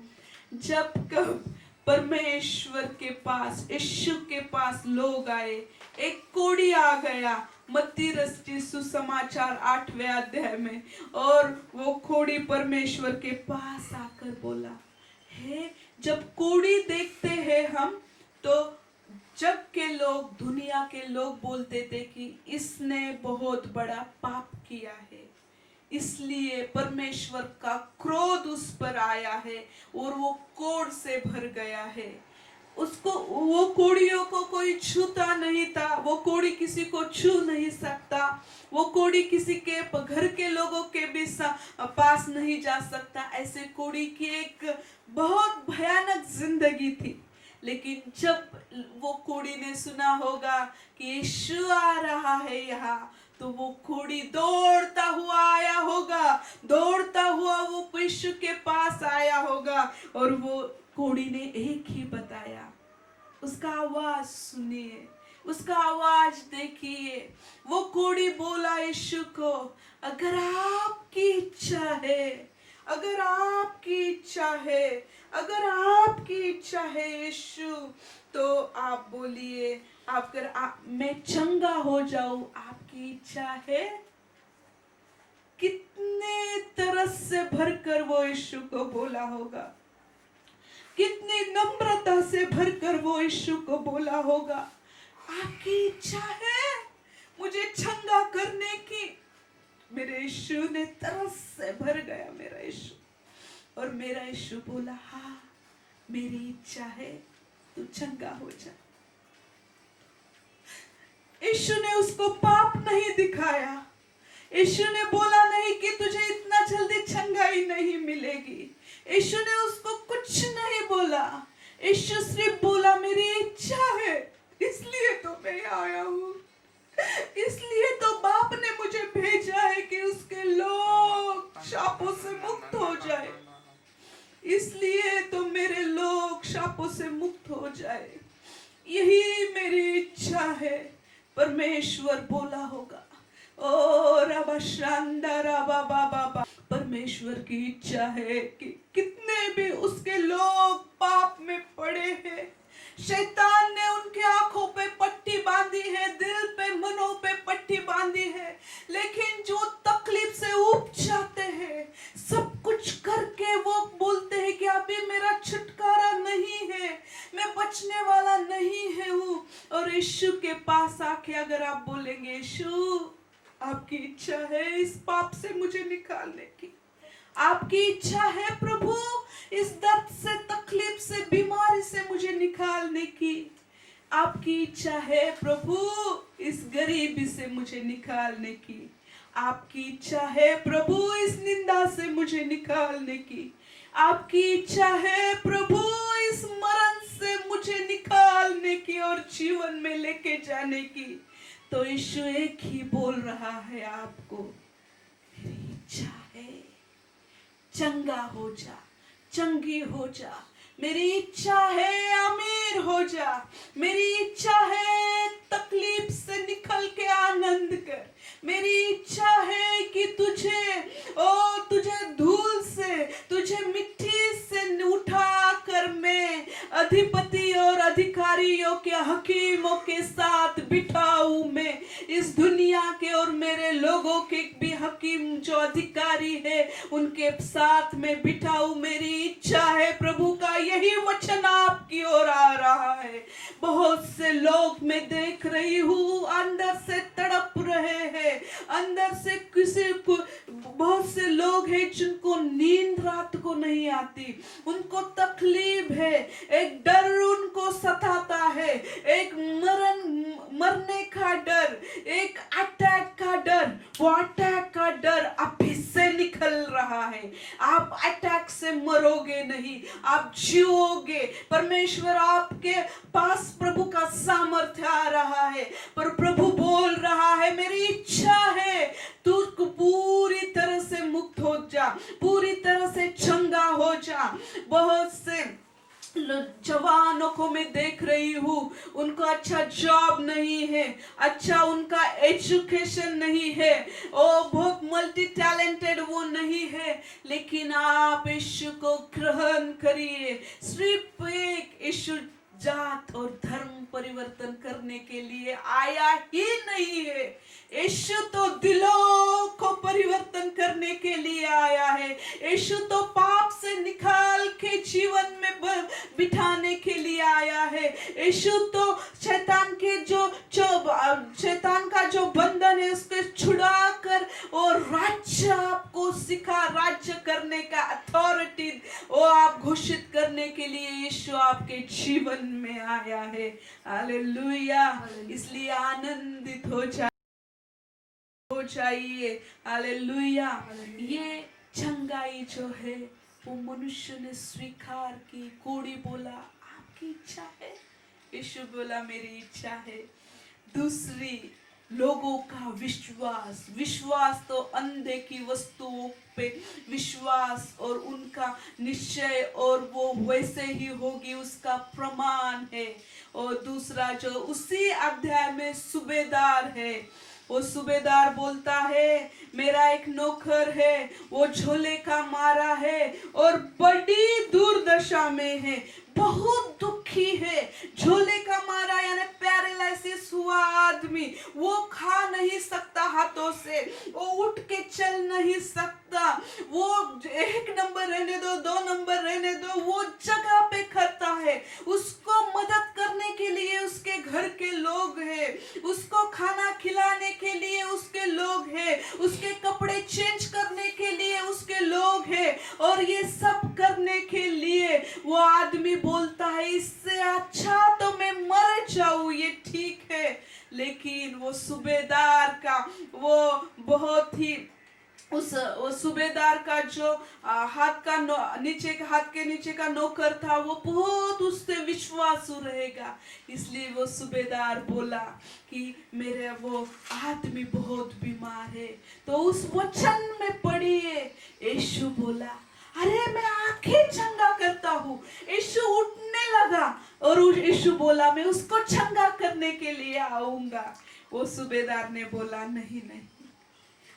जब कब परमेश्वर के पास, यीशु के पास लोग आए, एक कोढ़ी आ गया मत्ती रचित सुसमाचार 8वें अध्याय में, और वो कोढ़ी परमेश्वर के पास आकर बोला है। जब कोढ़ी देखते हैं हम, तो जग के लोग, दुनिया के लोग बोलते थे कि इसने बहुत बड़ा पाप किया है, इसलिए परमेश्वर का क्रोध उस पर आया है और वो कोढ़ से भर गया है। उसको, वो कोढ़ियों को कोई छूता नहीं था, वो कोढ़ी किसी को छू नहीं सकता, वो कोढ़ी किसी के घर के लोगों के भी पास नहीं जा सकता। ऐसे कोढ़ी की एक बहुत भयानक जिंदगी थी। लेकिन जब वो कोढ़ी ने सुना होगा कि यीशु आ रहा है यहाँ, तो वो कोढ़ी दौड़ता हुआ आया होगा, दौड़ता हुआ वो यीशु के पास आया होगा, और वो कोढ़ी ने एक ही बताया। उसका आवाज सुनिए, उसका आवाज देखिए। वो कोढ़ी बोला यीशु को, अगर आपकी इच्छा है, अगर आपकी इच्छा है, अगर आपकी इच्छा है यीशु, तो आप बोलिए, मैं चंगा हो जाऊं, आपकी इच्छा है। कितने तरस से भरकर वो यीशु को बोला होगा, कितनी नम्रता से भरकर वो यीशु को बोला होगा, आपकी इच्छा है मुझे चंगा करने की। मेरे यीशु ने तरस से भर गया, मेरा यीशु, और मेरा यीशु बोला, हाँ मेरी इच्छा है, तू चंगा हो जा। यीशु ने उसको पाप नहीं दिखाया, यीशु ने बोला नहीं कि तुझे इतना जल्दी चंगाई नहीं मिलेगी, यीशु ने उसको कुछ नहीं बोला। यीशु सिर्फ बोला, मेरी इच्छा है, इसलिए तो मैं आया हूँ, इसलिए तो बाप ने मुझे भेजा है कि उसके लोग शापों से मुक्त हो जाए, इसलिए तो मेरे लोग शापों से मुक्त हो जाए, यही मेरी इच्छा है। परमेश्वर बोला होगा, ओ रबा शांदा रबा बाबा, परमेश्वर की इच्छा है कि कितने भी उसके लोग पाप में पड़े हैं, शैतान ने उनके आंखों पे पट्टी बांधी है, दिल पे, मनों पे पट्टी बांधी है, लेकिन जो तकलीफ से उब जाते हैं, सब कुछ करके वो बोलते हैं कि अभी मेरा छुटकारा नहीं है, मैं बचने वाला नहीं है हूँ। और यीशु के पास आके अगर आप बोलेंगे, यीशु आपकी इच्छा है इस पाप से मुझे निकालने की, आपकी इच्छा है प्रभु इस दर्द से, तकलीफ से, बीमारी से मुझे निकालने की, आपकी इच्छा है प्रभु इस गरीबी से मुझे निकालने की, आपकी इच्छा है प्रभु इस निंदा से मुझे निकालने की, आपकी इच्छा है प्रभु इस मरण से मुझे निकालने की और जीवन में लेके जाने की। तो यीशु एक ही बोल रहा है आपको, मेरी इच्छा है, चंगा हो जा, चंगी हो जा, मेरी इच्छा है अमीर हो जा, मेरी इच्छा है तकलीफ से निकल के आनंद कर, मेरी इच्छा है कि तुझे धूल से, तुझे मिट्टी से उठा कर मैं अधिपति और अधिकारियों के, हकीमों के साथ बिठाऊं, मैं इस दुनिया के और मेरे लोगों के भी हकीम जो अधिकारी है उनके साथ में बिठाऊं। मेरी इच्छा है प्रभु का यही वचन आपकी ओर आ रहा है। बहुत से लोग मैं देख रही हूँ अंदर से तड़प रहे हैं, अंदर से किसी को, बहुत से लोग हैं जिनको नींद रात को नहीं आती, उनको तकलीफ है, एक डर उनको सताता है, एक मरने का डर, एक अटैक का डर, वो अटैक का डर अभी से निकल रहा है। आप अटैक से मरोगे नहीं, आप जीओगे। परमेश्वर आपके पास प्रभु का सामर्थ्य आ रहा है, पर प्रभु बोल रहा है मेरी इच्छा है तू पूरी तरह से मुक्त हो जा, पूरी तरह से चंगा हो जा। बहुत से जवानों को मैं देख रही हूँ, उनको अच्छा जॉब नहीं है, अच्छा उनका एजुकेशन नहीं है, और बहुत मल्टी टैलेंटेड वो नहीं है, लेकिन आप यीशु को ग्रहण करिए। सिर्फ एक यीशु जात और धर्म परिवर्तन करने के लिए आया ही नहीं है, यीशु तो दिलों को परिवर्तन करने के लिए आया है। यीशु तो पाप से निकाल के जीवन में बिठाने के लिए आया है। यीशु तो शैतान के शैतान का जो बंधन है उसको छुड़ा कर और राज्य आपको सिखा, राज्य करने का अथॉरिटी वो आप घोषित करने के लिए यीशु आपके जीवन में आया है। हालेलुया। इसलिए आनंदित हो जाइए। हालेलुया। ये चंगाई जो है वो मनुष्य ने स्वीकार की। कोड़ी बोला आपकी इच्छा है, यीशु बोला मेरी इच्छा है। दूसरी लोगों का विश्वास तो अंधे की वस्तुओं पे विश्वास और उनका निश्चय, और वो वैसे ही होगी उसका प्रमाण है। और दूसरा जो उसी अध्याय में सूबेदार है, वो सूबेदार बोलता है मेरा एक नौकर है, वो झोले का मारा है और बड़ी दुर्दशा में है, बहुत दुखी है। झोले का मारा यानी पैरालिसिस हुआ आदमी, वो खा नहीं सकता हाथों से, वो उठ के चल नहीं सकता, वो 1 नंबर रहने दो 2 नंबर रहने दो, वो जगह पे करता है। उसको मदद करने के लिए उसके घर के लोग हैं, उसको खाना खिलाने के लिए उसके लोग हैं, उसके कपड़े चेंज करने के लिए उसके लोग हैं, और ये सब करने के लिए वो आदमी बोलता है इससे अच्छा तो मैं मर जाऊं, ये ठीक है। लेकिन वो सूबेदार का वो बहुत ही वो सूबेदार का जो हाथ के नीचे का नौकर था, वो बहुत उससे विश्वासु रहेगा। इसलिए वो सूबेदार बोला कि मेरे वो आदमी बहुत बीमार है, तो उस वचन में पढ़िए यीशु बोला अरे मैं आंखें चंगा करता हूँ। यीशु उठने लगा और यीशु बोला मैं उसको चंगा करने के लिए आऊंगा। वो सूबेदार ने बोला नहीं,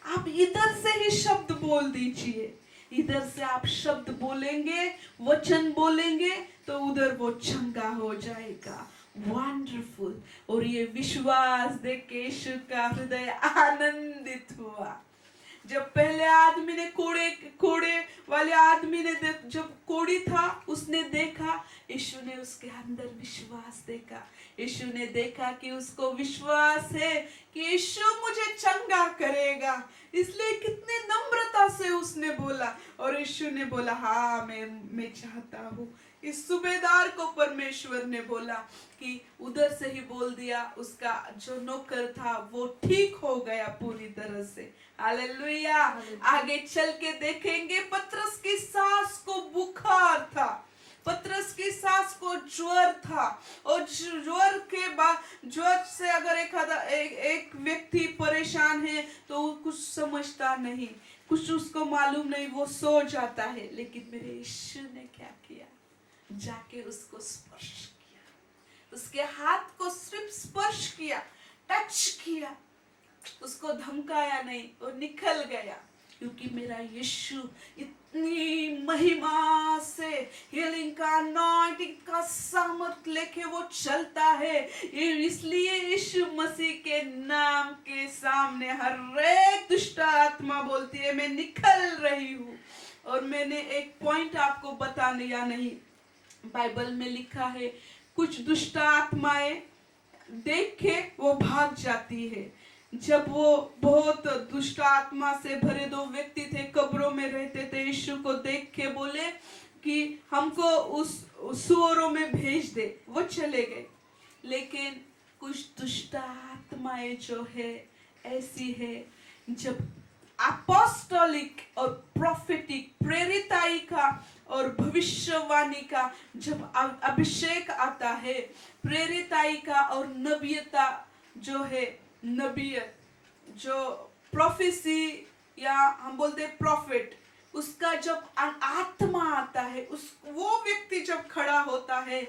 आप इधर से ही शब्द बोल दीजिए, इधर से आप शब्द बोलेंगे, वचन बोलेंगे तो उधर वो चंगा हो जाएगा। वंडरफुल। और ये विश्वास देख के यीशु का हृदय आनंदित हुआ। जब पहले आदमी ने कोड़े वाले आदमी ने जब कोड़ी था उसने देखा, यीशु ने उसके अंदर विश्वास देखा। यीशु ने देखा कि उसको विश्वास है कि यीशु मुझे चंगा करेगा, इसलिए कितने नम्रता से उसने बोला। और यीशु ने बोला हाँ मैं चाहता हूँ। इस सूबेदार को परमेश्वर ने बोला कि उधर से ही बोल दिया, उसका जो नौकर था वो ठीक हो गया पूरी तरह से। हालेलुया। आगे चल के देखेंगे पतरस की सास को बुखार था, पतरस की सास को ज्वर था, और ज्वर से अगर एक व्यक्ति परेशान है तो वो कुछ समझता नहीं, कुछ उसको मालूम नहीं, वो सो जाता है। लेकिन मेरे यीशु ने क्या किया, जाके उसको स्पर्श किया, उसके हाथ को सिर्फ स्पर्श किया, टच किया, उसको धमकाया नहीं और निकल गया। क्योंकि मेरा यीशु इतनी महिमा से हीलिंग का अनॉइंटिंग का सामर्थ लेके वो चलता है, इसलिए यीशु मसीह के नाम के सामने हर एक दुष्ट आत्मा बोलती है मैं निकल रही हूँ। और मैंने एक पॉइंट आपको बताने या नहीं, बाइबल में लिखा है कुछ दुष्ट आत्माएं देख के वो भाग जाती है। जब वो बहुत दुष्ट आत्मा से भरे 2 व्यक्ति थे, कब्रों में रहते थे, यीशु को देख के बोले कि हमको उस सुअरों में भेज दे, वो चले गए। लेकिन कुछ दुष्ट आत्माएं जो है ऐसी है, जब अपोस्टोलिक और प्रोफेटिक प्रेरिताई का और भविष्यवाणी का जब अभिषेक आता है, प्रेरिताई का और नबीयता जो है, नबीयत जो प्रोफेसी या हम बोलते हैं प्रॉफिट, उसका जब आत्मा आता है, उस वो व्यक्ति जब खड़ा होता है,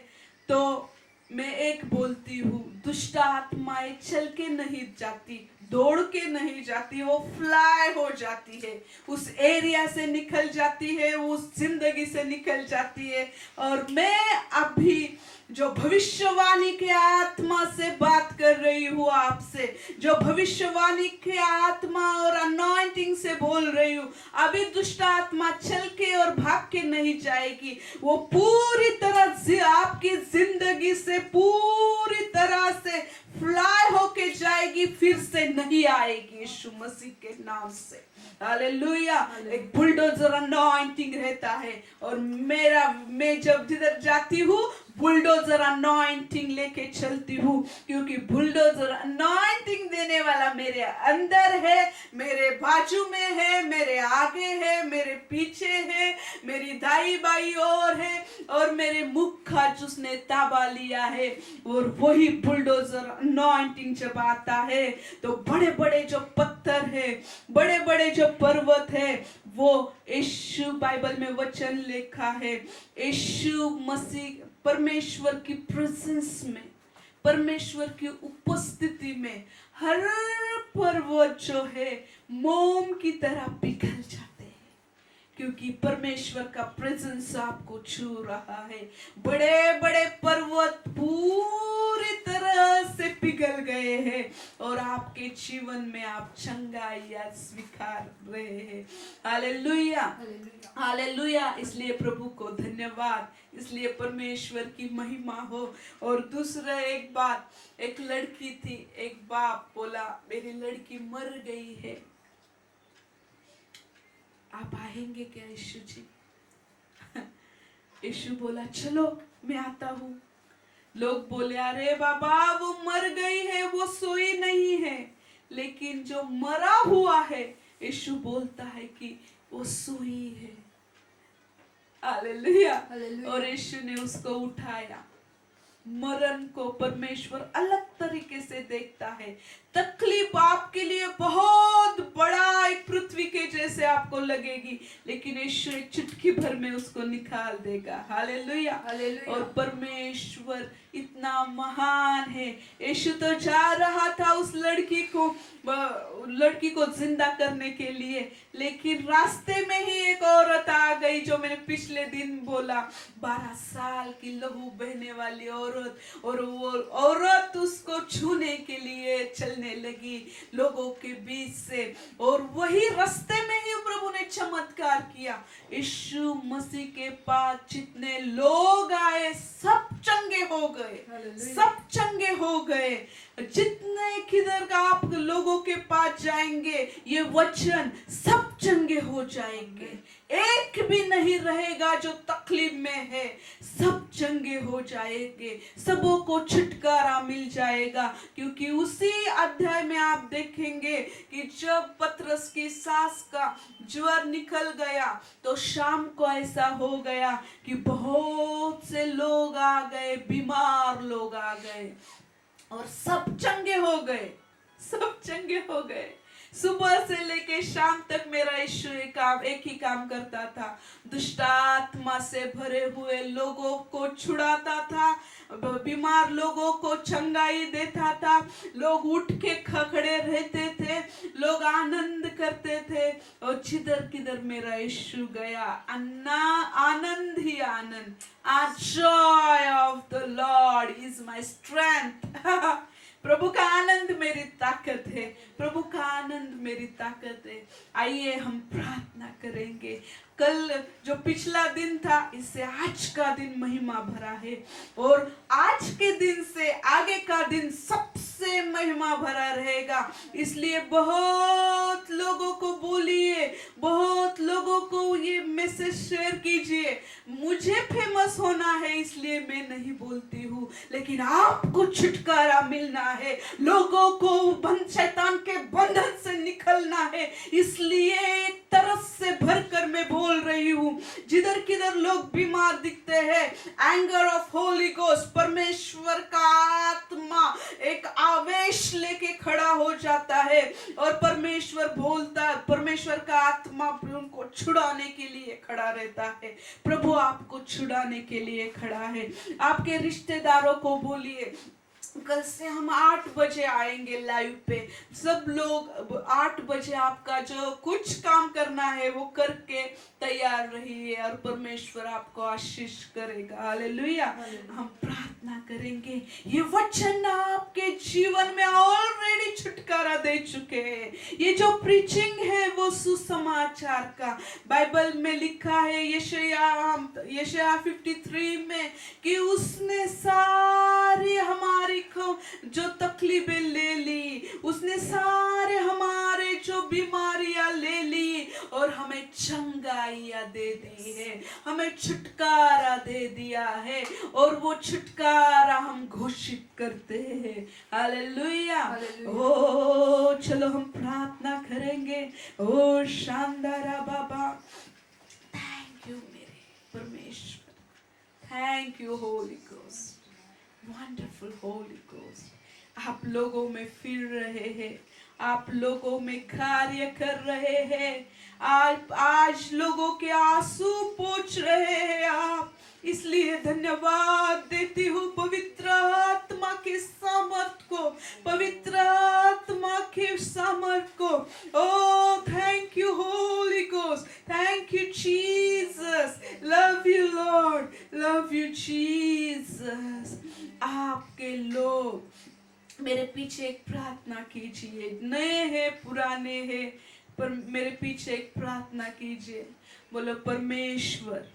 तो मैं एक बोलती हूँ, दुष्ट आत्माएं चल के नहीं जाती, दौड़ के नहीं जाती, वो फ्लाई हो जाती है, उस एरिया से निकल जाती है, उस जिंदगी से निकल जाती है। और मैं अभी जो भविष्यवाणी के आत्मा से बात कर रही हूँ आपसे, जो भविष्यवाणी के आत्मा और अनॉइंटिंग से बोल रही हूँ, अभी दुष्ट आत्मा चल के और भाग के नहीं जाएगी, वो पूरी तरह से आपकी जिंदगी से पूरी तरह से फ्लाई होके जाएगी, फिर से नहीं आएगी यीशु मसीह के नाम से। हालेलुया। एक बुलडोजर अनॉइंटिंग रहता है, और मैं जब जिधर जाती हूँ बुलडोजर अनॉइंटिंग लेके चलती हूँ, क्योंकि बुलडोजर अनॉइंटिंग देने वाला मेरे अंदर है, मेरे बाजू में है, मेरे आगे है, मेरे पीछे है, मेरी दाई बाई और है, और मेरे मुख का जिसने ताबा लिया है। और वही बुलडोजर अनॉइंटिंग जब आता है, तो बड़े बड़े जो पत्थर है, बड़े बड़े जो पर्वत है, वो यीशु बाइबल में वचन लिखा है, यीशु मसीह परमेश्वर की प्रेजेंस में, परमेश्वर की उपस्थिति में हर पर्वत जो है मोम की तरह पिघल जाते हैं, क्योंकि परमेश्वर का प्रेजेंस आपको छू रहा है। बड़े बड़े पर्वत पूरी तरह से पिघल गए हैं, और आपके जीवन में आप चंगाइयां स्वीकार रहे हैं। Hallelujah, hallelujah. इसलिए प्रभु को धन्यवाद, इसलिए परमेश्वर की महिमा हो। और दूसरा एक बात, एक लड़की थी, एक बाप बोला मेरी लड़की मर गई है, आप आएंगे क्या यीशु जी? यीशु बोला चलो मैं आता हूँ। लोग बोले अरे बाबा वो मर गई है, वो सोई नहीं है। लेकिन जो मरा हुआ है, यीशु बोलता है कि वो सोई है। हालेलुया। और यीशु ने उसको उठाया। मरण को परमेश्वर अलग तरीके से देखता है। तकलीफ आपके लिए बहुत बड़ा एक पृथ्वी के जैसे आपको लगेगी, लेकिन यीशु एक चुटकी भर में उसको निकाल देगा। हालेलुया। और परमेश्वर इतना महान है। यीशु तो जा रहा था उस लड़की को जिंदा करने के लिए, लेकिन रास्ते में ही एक औरत आ गई, जो मैंने पिछले दिन बोला, 12 साल की लहू बहने वाली औरत। और वो औरत उसको छूने के लिए चलने लगी लोगों के बीच से, और वही रास्ते में ही प्रभु ने चमत्कार किया। यीशु मसीह के पास जितने लोग आए सब चंगे हो गए, सब चंगे हो गए। जितने किधर का आप लोगों के पास जाएंगे, ये वचन सब चंगे हो जाएंगे, एक भी नहीं रहेगा जो तकलीफ में है, सब चंगे हो जाएंगे, सबों को छुटकारा मिल जाएगा। क्योंकि उसी अध्याय में आप देखेंगे कि जब पतरस की सास का ज्वर निकल गया, तो शाम को ऐसा हो गया कि बहुत से लोग आ गए, बीमार लोग आ गए, और सब चंगे हो गए, सब चंगे हो गए। सुबह से लेके शाम तक मेरा यीशु एक ही काम करता था, दुष्ट आत्मा से भरे हुए लोगों को छुड़ाता था, बीमार लोगों को चंगाई देता था, लोग उठ के खड़े रहते थे, लोग आनंद करते थे। और जिधर किधर मेरा यीशु गया, आनंद ही आनंद। Joy of the Lord is my strength। प्रभु का आनंद मेरी ताकत है, प्रभु का आनंद मेरी ताकत है। आइए हम प्रार्थना करेंगे। कल जो पिछला दिन था इससे आज का दिन महिमा भरा है, और आज के दिन से आगे का दिन सबसे महिमा भरा रहेगा। इसलिए बहुत लोगों को बोलिए, बहुत लोगों को ये मैसेज शेयर कीजिए। मुझे फेमस होना है इसलिए मैं नहीं बोलती हूँ, लेकिन आपको छुटकारा मिलना है, लोगों को शैतान के बंधन से निकलना है, इसलिए एक तरस से भरकर मैं बोल रही हूँ। जिधर किधर लोग बीमार दिखते हैं, एंगर ऑफ होली गोस्ट, परमेश्वर का आत्मा एक आवेश लेके खड़ा हो जाता है और परमेश्वर का आत्मा उनको छुड़ाने के लिए खड़ा रहता है। प्रभु आपको छुड़ाने के लिए खड़ा है। आपके रिश्तेदारों को बोलिए, कल से हम 8 बजे आएंगे लाइव पे। सब लोग 8 बजे आपका जो कुछ काम करना है वो करके तैयार रहिए और परमेश्वर आपको आशीष करेगा। हालेलुया। हम प्रार्थना करेंगे। ये वचन आपके जीवन में ऑलरेडी छुटकारा दे चुके हैं। ये जो प्रीचिंग है वो सुसमाचार का, बाइबल में लिखा है यशायाह 53 में कि उसने सारी हमारी जो तकलीफें ले ली, उसने सारे हमारे जो बीमारियां ले ली और हमें चंगाइयां दे दी है, हमें छुटकारा दे दिया है, और वो छुटकारा हम घोषित करते हैं। हालेलुया। ओ चलो हम प्रार्थना करेंगे। ओ शानदार बाबा, थैंक यू मेरे परमेश्वर, thank you Holy ghost, wonderful Holi ghost. आप लोगों में फिर रहे हैं, आप लोगों में कार्य कर रहे हैं, आज लोगों के आंसू पोंछ रहे हैं आप, इसलिए धन्यवाद देती हूँ पवित्र आत्मा के सामर्थ को, पवित्र आत्मा के सामर्थ को। Oh thank you Holy Ghost, thank you Jesus, love you Lord, love you Jesus. आपके लोग मेरे पीछे एक प्रार्थना कीजिए, नए हैं पुराने हैं, पर मेरे पीछे एक प्रार्थना कीजिए। बोलो परमेश्वर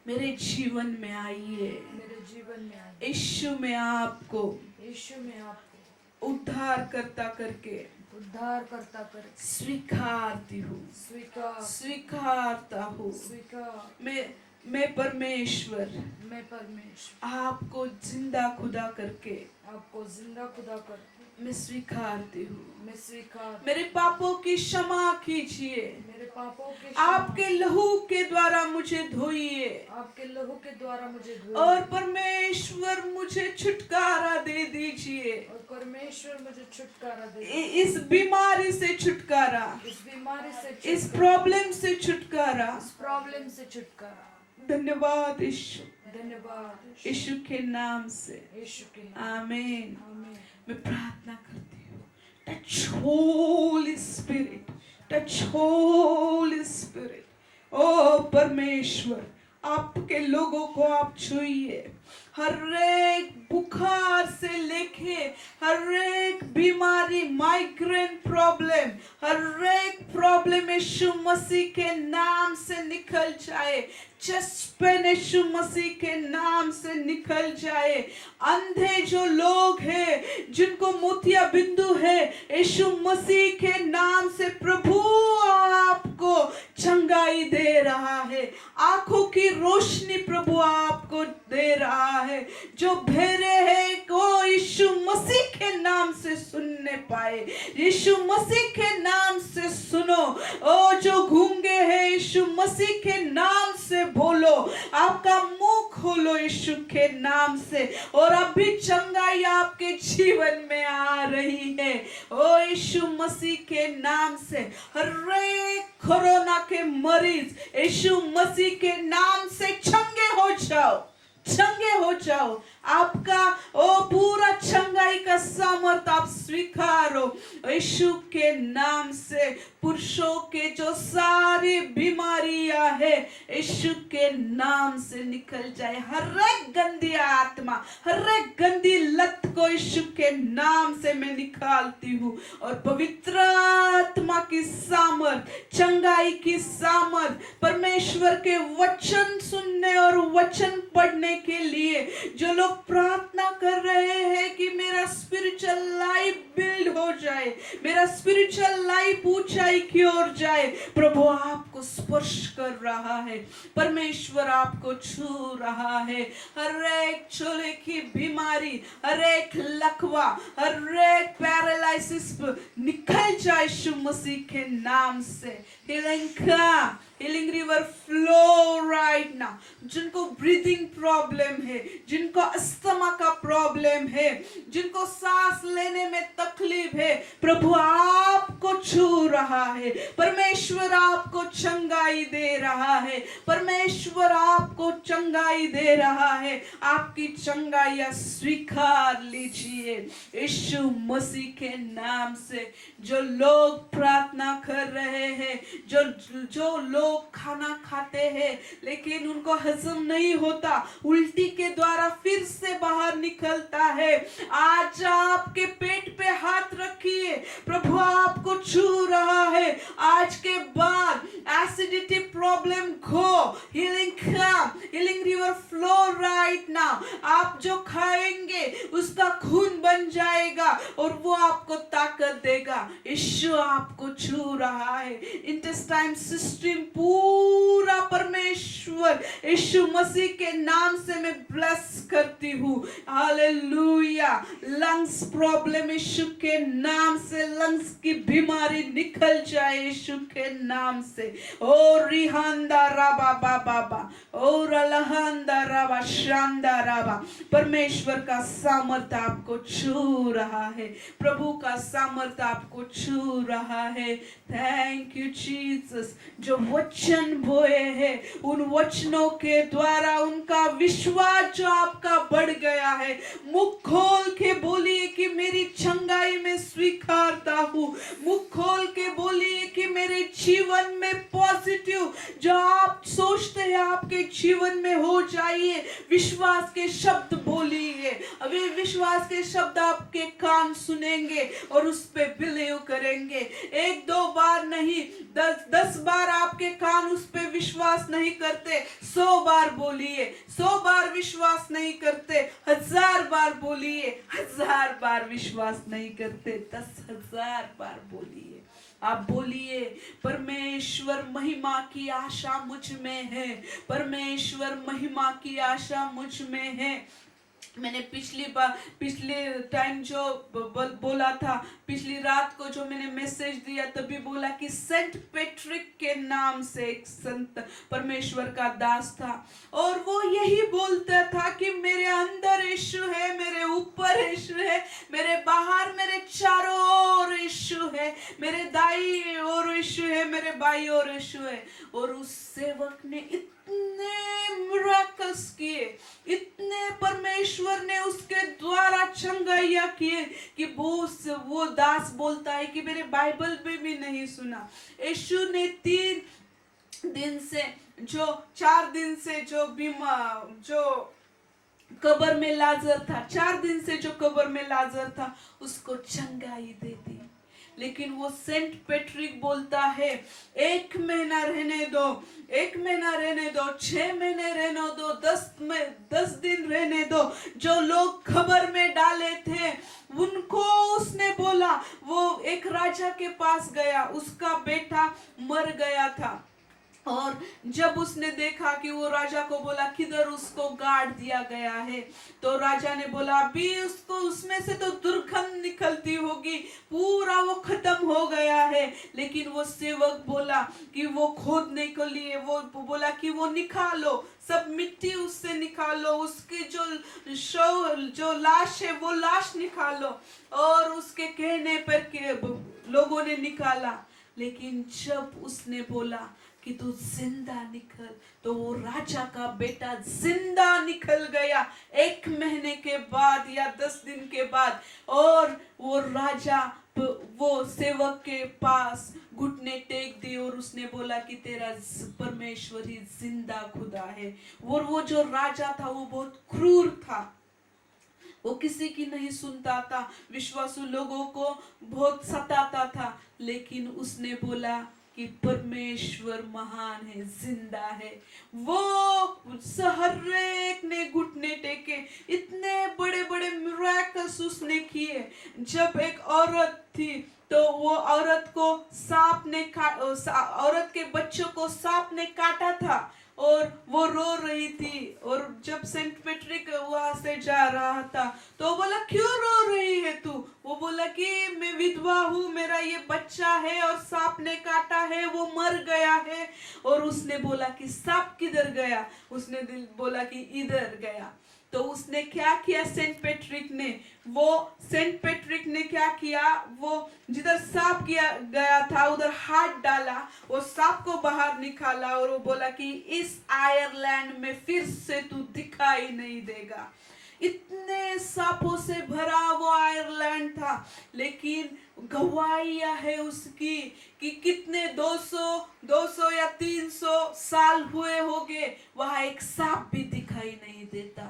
मेरे जीवन में आइए, मेरे जीवन में आइए। यीशु में आपको उद्धार करता करके स्वीकारती हूँ, स्वीकारता हूँ। मैं परमेश्वर आपको जिंदा खुदा करके मैं स्वीकारती हूँ। मेरे पापों की क्षमा कीजिए, आपके लहू के द्वारा मुझे धोइए, और परमेश्वर मुझे छुटकारा दे दीजिए, इस बीमारी से छुटकारा, इस प्रॉब्लम से छुटकारा। धन्यवाद यीशु, यीशु के नाम से, आमीन। मैं प्रार्थना करती हूँ, touch Holy Spirit, touch Holy Spirit. ओ परमेश्वर, आपके लोगों को आप छुइए, हर एक बुखार से लेके हर एक बीमारी, माइग्रेन प्रॉब्लम, हर एक प्रॉब्लम यीशु मसीह के नाम से निकल जाए, चेस्ट पेन यीशु मसीह के नाम से निकल जाए। अंधे जो लोग हैं जिनको मोतिया बिंदु है, यीशु मसीह के नाम से प्रभु आपको चंगाई दे रहा है, आंखों की रोशनी प्रभु आपको दे रहा है। जो बहरे हैं को यीशु मसीह के नाम से सुनने पाए, यीशु मसीह के नाम से सुनो। ओ जो गूंगे हैं, यीशु मसीह के नाम से बोलो, आपका मुंह खोलो यीशु के नाम से, और अभी चंगाई आपके जीवन में आ रही है। ओ यीशु मसीह के नाम से हर एक कोरोना के मरीज यीशु मसीह के नाम से चंगे हो जाओ, चंगे हो जाओ। आपका ओ पूरा चंगाई का सामर्थ आप स्वीकारो यीशु के नाम से। पुरुषों के जो सारी बीमारियां है यीशु के नाम से निकल जाए। हर एक गंदी आत्मा, हर एक गंदी लत को यीशु के नाम से मैं निकालती हूँ। और पवित्र आत्मा की सामर्थ, चंगाई की सामर्थ, परमेश्वर के वचन सुनने और वचन पढ़ने के लिए जो लोग प्रार्थना कर रहे हैं कि मेरा स्पिरिचुअल लाइफ बिल्ड हो जाए, मेरा स्पिरिचुअल लाइफ ऊंचाई की ओर जाए, प्रभु आपको स्पर्श कर रहा है, परमेश्वर आपको छू रहा है। हर एक चोले की बीमारी, हर एक लकवा, हर एक पैरालिसिस निकल जाए यीशु मसीह के नाम से। Healing river flow right now. जिनको ब्रीदिंग प्रॉब्लम है, जिनको अस्थमा का प्रॉब्लम है, जिनको सांस लेने में तकलीफ है, प्रभु आपको छू रहा है, परमेश्वर आपको चंगाई दे रहा है, परमेश्वर आपको चंगाई दे रहा है। आपकी चंगाई स्वीकार लीजिए यीशु मसीह के नाम से। जो लोग प्रार्थना कर रहे हैं, जो लोग खाना खाते हैं लेकिन उनको हजम नहीं होता, उल्टी के द्वारा फिर से बाहर निकलता है, आज आपके पेट पे हाथ रखिए, प्रभु आपको छू रहा है। आज के बाद acidity problem go, healing river flow right now. आप जो खाएंगे उसका खून बन जाएगा और वो आपको ताकत देगा। यीशु आपको छू रहा है। इंटेस्टाइन सिस्टम पूरा परमेश्वर यीशु मसीह के नाम से मैं ब्लेस करती हूँ। हालेलुया। लंग्स प्रॉब्लम यीशु के नाम से, लंग्स की बीमारी निकल जाए यीशु के नाम से। ओ रिहांदा राबा बाबा, ओ रलहांदा राबा शांदा राबा। परमेश्वर का सामर्थ्य आपको छू रहा है, प्रभु का सामर्थ्य आपको छू रहा है। Thank you Jesus. जो वचन बोए हैं उन वचनों के द्वारा उनका विश्वास जो आपका बढ़ गया है। मुख खोल के बोलिए कि मेरी चंगाई में स्वीकारता हूँ। मुख खोल के बोलिए कि मेरे जीवन में पॉजिटिव जो आप सोचते हैं आपके जीवन में हो जाइए। विश्वास के शब्द बोलिए। अभी विश्वास के शब्द आपके कान सुनेंगे और उस पे बिलीव करेंगे। एक दो बार नहीं, 10 बार आपके कान उस पे विश्वास नहीं करते, 100 बार बोलिए। 100 बार विश्वास नहीं करते, 1000 बार बोलिए। 1000 बार विश्वास नहीं करते, 10,000 बार बोलिए। आप बोलिए, परमेश्वर महिमा की आशा मुझ में है, परमेश्वर महिमा की आशा मुझ में है। मैंने पिछले टाइम जो बोला था, पिछली रात को जो मैंने मैसेज दिया तभी बोला कि सेंट पैट्रिक के नाम से एक संत परमेश्वर का दास था और वो यही बोलता था कि मेरे अंदर यीशु है, मेरे ऊपर यीशु है, मेरे बाहर, मेरे चारों ओर यीशु है, मेरे दाई ओर यीशु है, मेरे बाई ओर यीशु है। और उस सेवक ने इतने मिरेकल्स किए, इतने परमेश्वर ने उसके द्वारा चंगाइयां किए कि वो दास बोलता है कि मेरे बाइबल में भी नहीं सुना। यीशु ने 4 दिन से जो कब्र में लाजर था, 4 दिन से जो कब्र में लाजर था उसको चंगाई दे दी। लेकिन वो सेंट पैट्रिक बोलता है 1 महीना रहने दो, 1 महीना रहने दो, 6 महीने रहने दो, 10 दिन रहने दो। जो लोग खबर में डाले थे उनको उसने बोला। वो एक राजा के पास गया, उसका बेटा मर गया था और जब उसने देखा कि वो राजा को बोला किधर उसको गाड़ दिया गया है, तो राजा ने बोला अभी उसमें से तो दुर्गंध निकलती होगी, पूरा वो खत्म हो गया है। लेकिन वो सेवक बोला कि वो खोदने के लिए वो बोला कि वो निकालो, सब मिट्टी उससे निकालो, उसकी जो लाश है वो लाश निकालो। और उसके कहने पर के लोगों ने निकाला। लेकिन जब उसने बोला कि तू जिंदा निकल। तो वो राजा का बेटा जिंदा निकल गया 1 महीने के बाद या 10 दिन के बाद। और वो राजा वो सेवक के पास घुटने टेक दिए और उसने बोला कि तेरा परमेश्वर ही जिंदा खुदा है। और वो जो राजा था वो बहुत क्रूर था, वो किसी की नहीं सुनता था, विश्वासु लोगों को बहुत सताता था। लेकिन उसने बोला कि परमेश्वर महान है, जिंदा है। वो हर एक ने घुटने टेके, इतने बड़े बड़े मिरेकल्स उसने किए। जब एक औरत थी तो वो औरत को औरत के बच्चों को सांप ने काटा था और वो रो रही थी। और जब सेंट पैट्रिक वहां से जा रहा था तो बोला क्यों रो रही है तू? वो बोला कि मैं विधवा हूँ, मेरा ये बच्चा है और सांप ने काटा है, वो मर गया है। और उसने बोला कि सांप किधर गया? उसने बोला कि इधर गया। तो उसने क्या किया सेंट पैट्रिक ने क्या किया, वो जिधर सांप गया था उधर हाथ डाला, वो सांप को बाहर निकाला और वो बोला कि इस आयरलैंड में फिर से तू दिखाई नहीं देगा। इतने सांपों से भरा वो आयरलैंड था, लेकिन गवाहियां है उसकी कि कितने 200 या 300 साल हुए होंगे, वहां एक सांप भी दिखाई नहीं देता।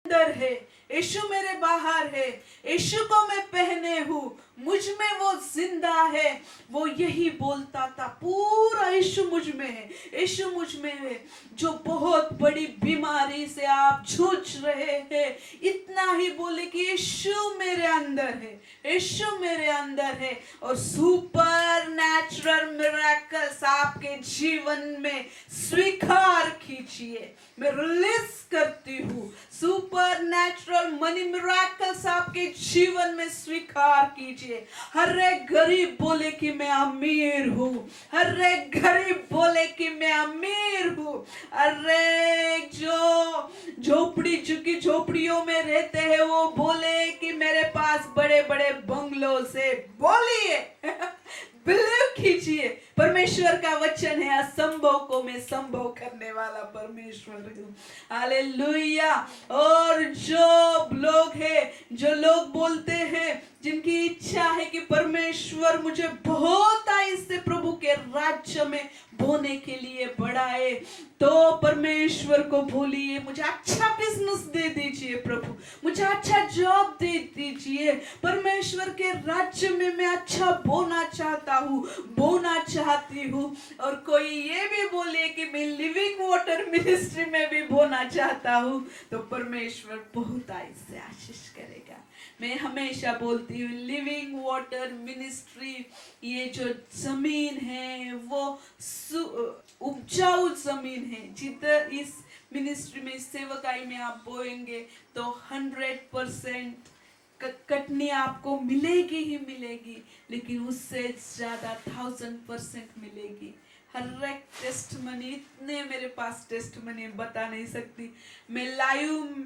अंदर है यीशु, मेरे बाहर है, यीशु को मैं पहने हूँ, मुझ में वो जिंदा है। वो यही बोलता था, पूरा यीशु मुझ में है, यीशु मुझ में है। जो बहुत बड़ी बीमारी से आप जूझ रहे हैं, इतना ही बोले कि यीशु मेरे अंदर है, यीशु मेरे अंदर है। और सुपर नेचुरल मिरेकल्स आपके जीवन में स्वीकार कीजिए। मैं रिलीज करती हूँ सुपर नेचुरल मनी मिरेकल्स आपके जीवन में स्वीकार कीजिए। हर एक गरीब बोले कि मैं अमीर हूँ, हर एक गरीब बोले कि मैं अमीर हूँ। हर एक जो झोपड़ियों में रहते हैं वो बोले कि मेरे पास बड़े बड़े बंगलों से, बोलिए बिलीव कीजिए। परमेश्वर का वचन है, असंभव को मैं संभव करने वाला परमेश्वर हूँ। हालेलुया। और जो लोग बोलते हैं, जिनकी इच्छा है कि परमेश्वर मुझे बहुत इससे प्रभु के राज्य में बोने के लिए बढ़ाए, तो परमेश्वर को बोलिए मुझे अच्छा बिजनेस दे दीजिए प्रभु, मुझे अच्छा जॉब दे दीजिए। परमेश्वर के राज्य में मैं अच्छा बोना चाहता हूँ, बोना चाहती हूँ। और कोई ये भी बोले कि मैं लिविंग वाटर मिनिस्ट्री में भी बोना चाहता हूँ, तो परमेश्वर बहुत इससे आशीष करेगा। मैं हमेशा बोलती हूँ लिविंग वाटर मिनिस्ट्री, ये जो जमीन है वो उपजाऊ जमीन है। जिधर इस मिनिस्ट्री में, इस सेवकाई में आप बोएंगे तो 100% कटनी आपको मिलेगी ही मिलेगी, लेकिन उससे ज्यादा 1000% मिलेगी। हर एक टेस्टमनी, इतने मेरे पास टेस्टमनी बता नहीं सकती। मैं लाइव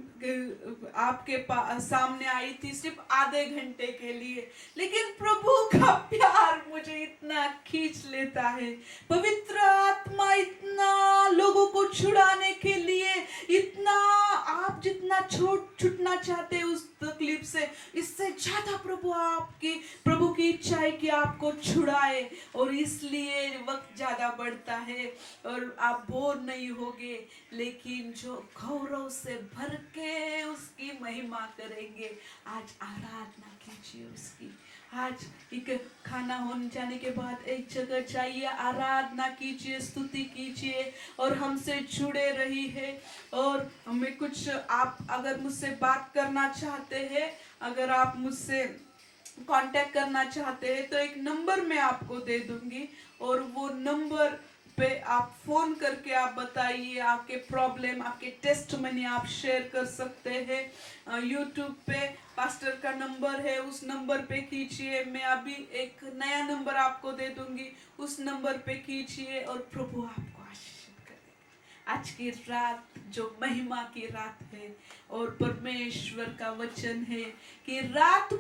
आपके सामने आई थी सिर्फ आधे घंटे के लिए, लेकिन प्रभु का प्यार मुझे इतना खींच लेता है। पवित्र आत्मा इतना लोगों को छुड़ाने के लिए, इतना आप जितना छूटना चाहते हैं उस तकलीफ से, इससे ज्यादा प्रभु की इच्छा है कि आपको छुड़ाए। और इसलिए वक्त ज्यादा बढ़ता है और आप बोर नहीं होगे, लेकिन जो गौरव से भर के उसकी महिमा करेंगे। आज आराधना कीजिए उसकी। आज एक खाना होने जाने के बाद एक जगह जाइए, आराधना कीजिए, स्तुति कीजिए और हमसे जुड़े रहिए। और हमें कुछ, आप अगर मुझसे बात करना चाहते हैं, अगर आप मुझसे कांटेक्ट करना चाहते हैं, तो एक नंबर मैं आपको दे दूंगी और वो नंबर पे आप फोन करके आप बताइए आपके प्रॉब्लम, आपके टेस्टमनी आप शेयर कर सकते हैं। यूट्यूब पे पास्टर का नंबर है, उस नंबर पे कीजिए। मैं अभी एक नया नंबर आपको दे दूंगी, उस नंबर पे कीजिए और प्रभु आपको आशीषित करेगा। आज की रात जो महिमा की रात है और परमेश्वर का वचन है कि रात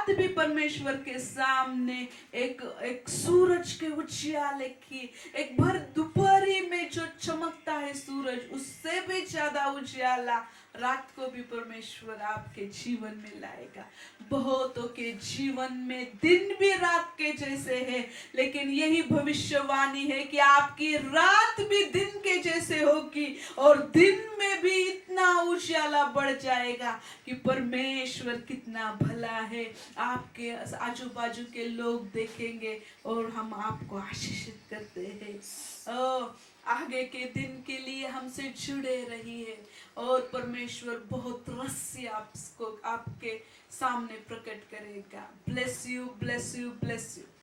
भी परमेश्वर के सामने एक सूरज के उजियाले की, एक भर दोपहरी में जो चमकता है सूरज, उससे भी ज्यादा उजियाला रात को भी परमेश्वर आपके जीवन में लाएगा। बहुतों के जीवन में दिन भी रात के जैसे है, लेकिन यही भविष्यवाणी है कि आपकी रात भी दिन के जैसे होगी और दिन में भी इतना उजियाला बढ़ जाएगा कि परमेश्वर कितना भला है। आपके आजू बाजू के लोग देखेंगे और हम आपको आशीषित करते हैं। आगे के दिन के लिए हमसे जुड़े रहिए और परमेश्वर बहुत रहस्य आपको आपके सामने प्रकट करेगा। Bless you, bless you, bless you.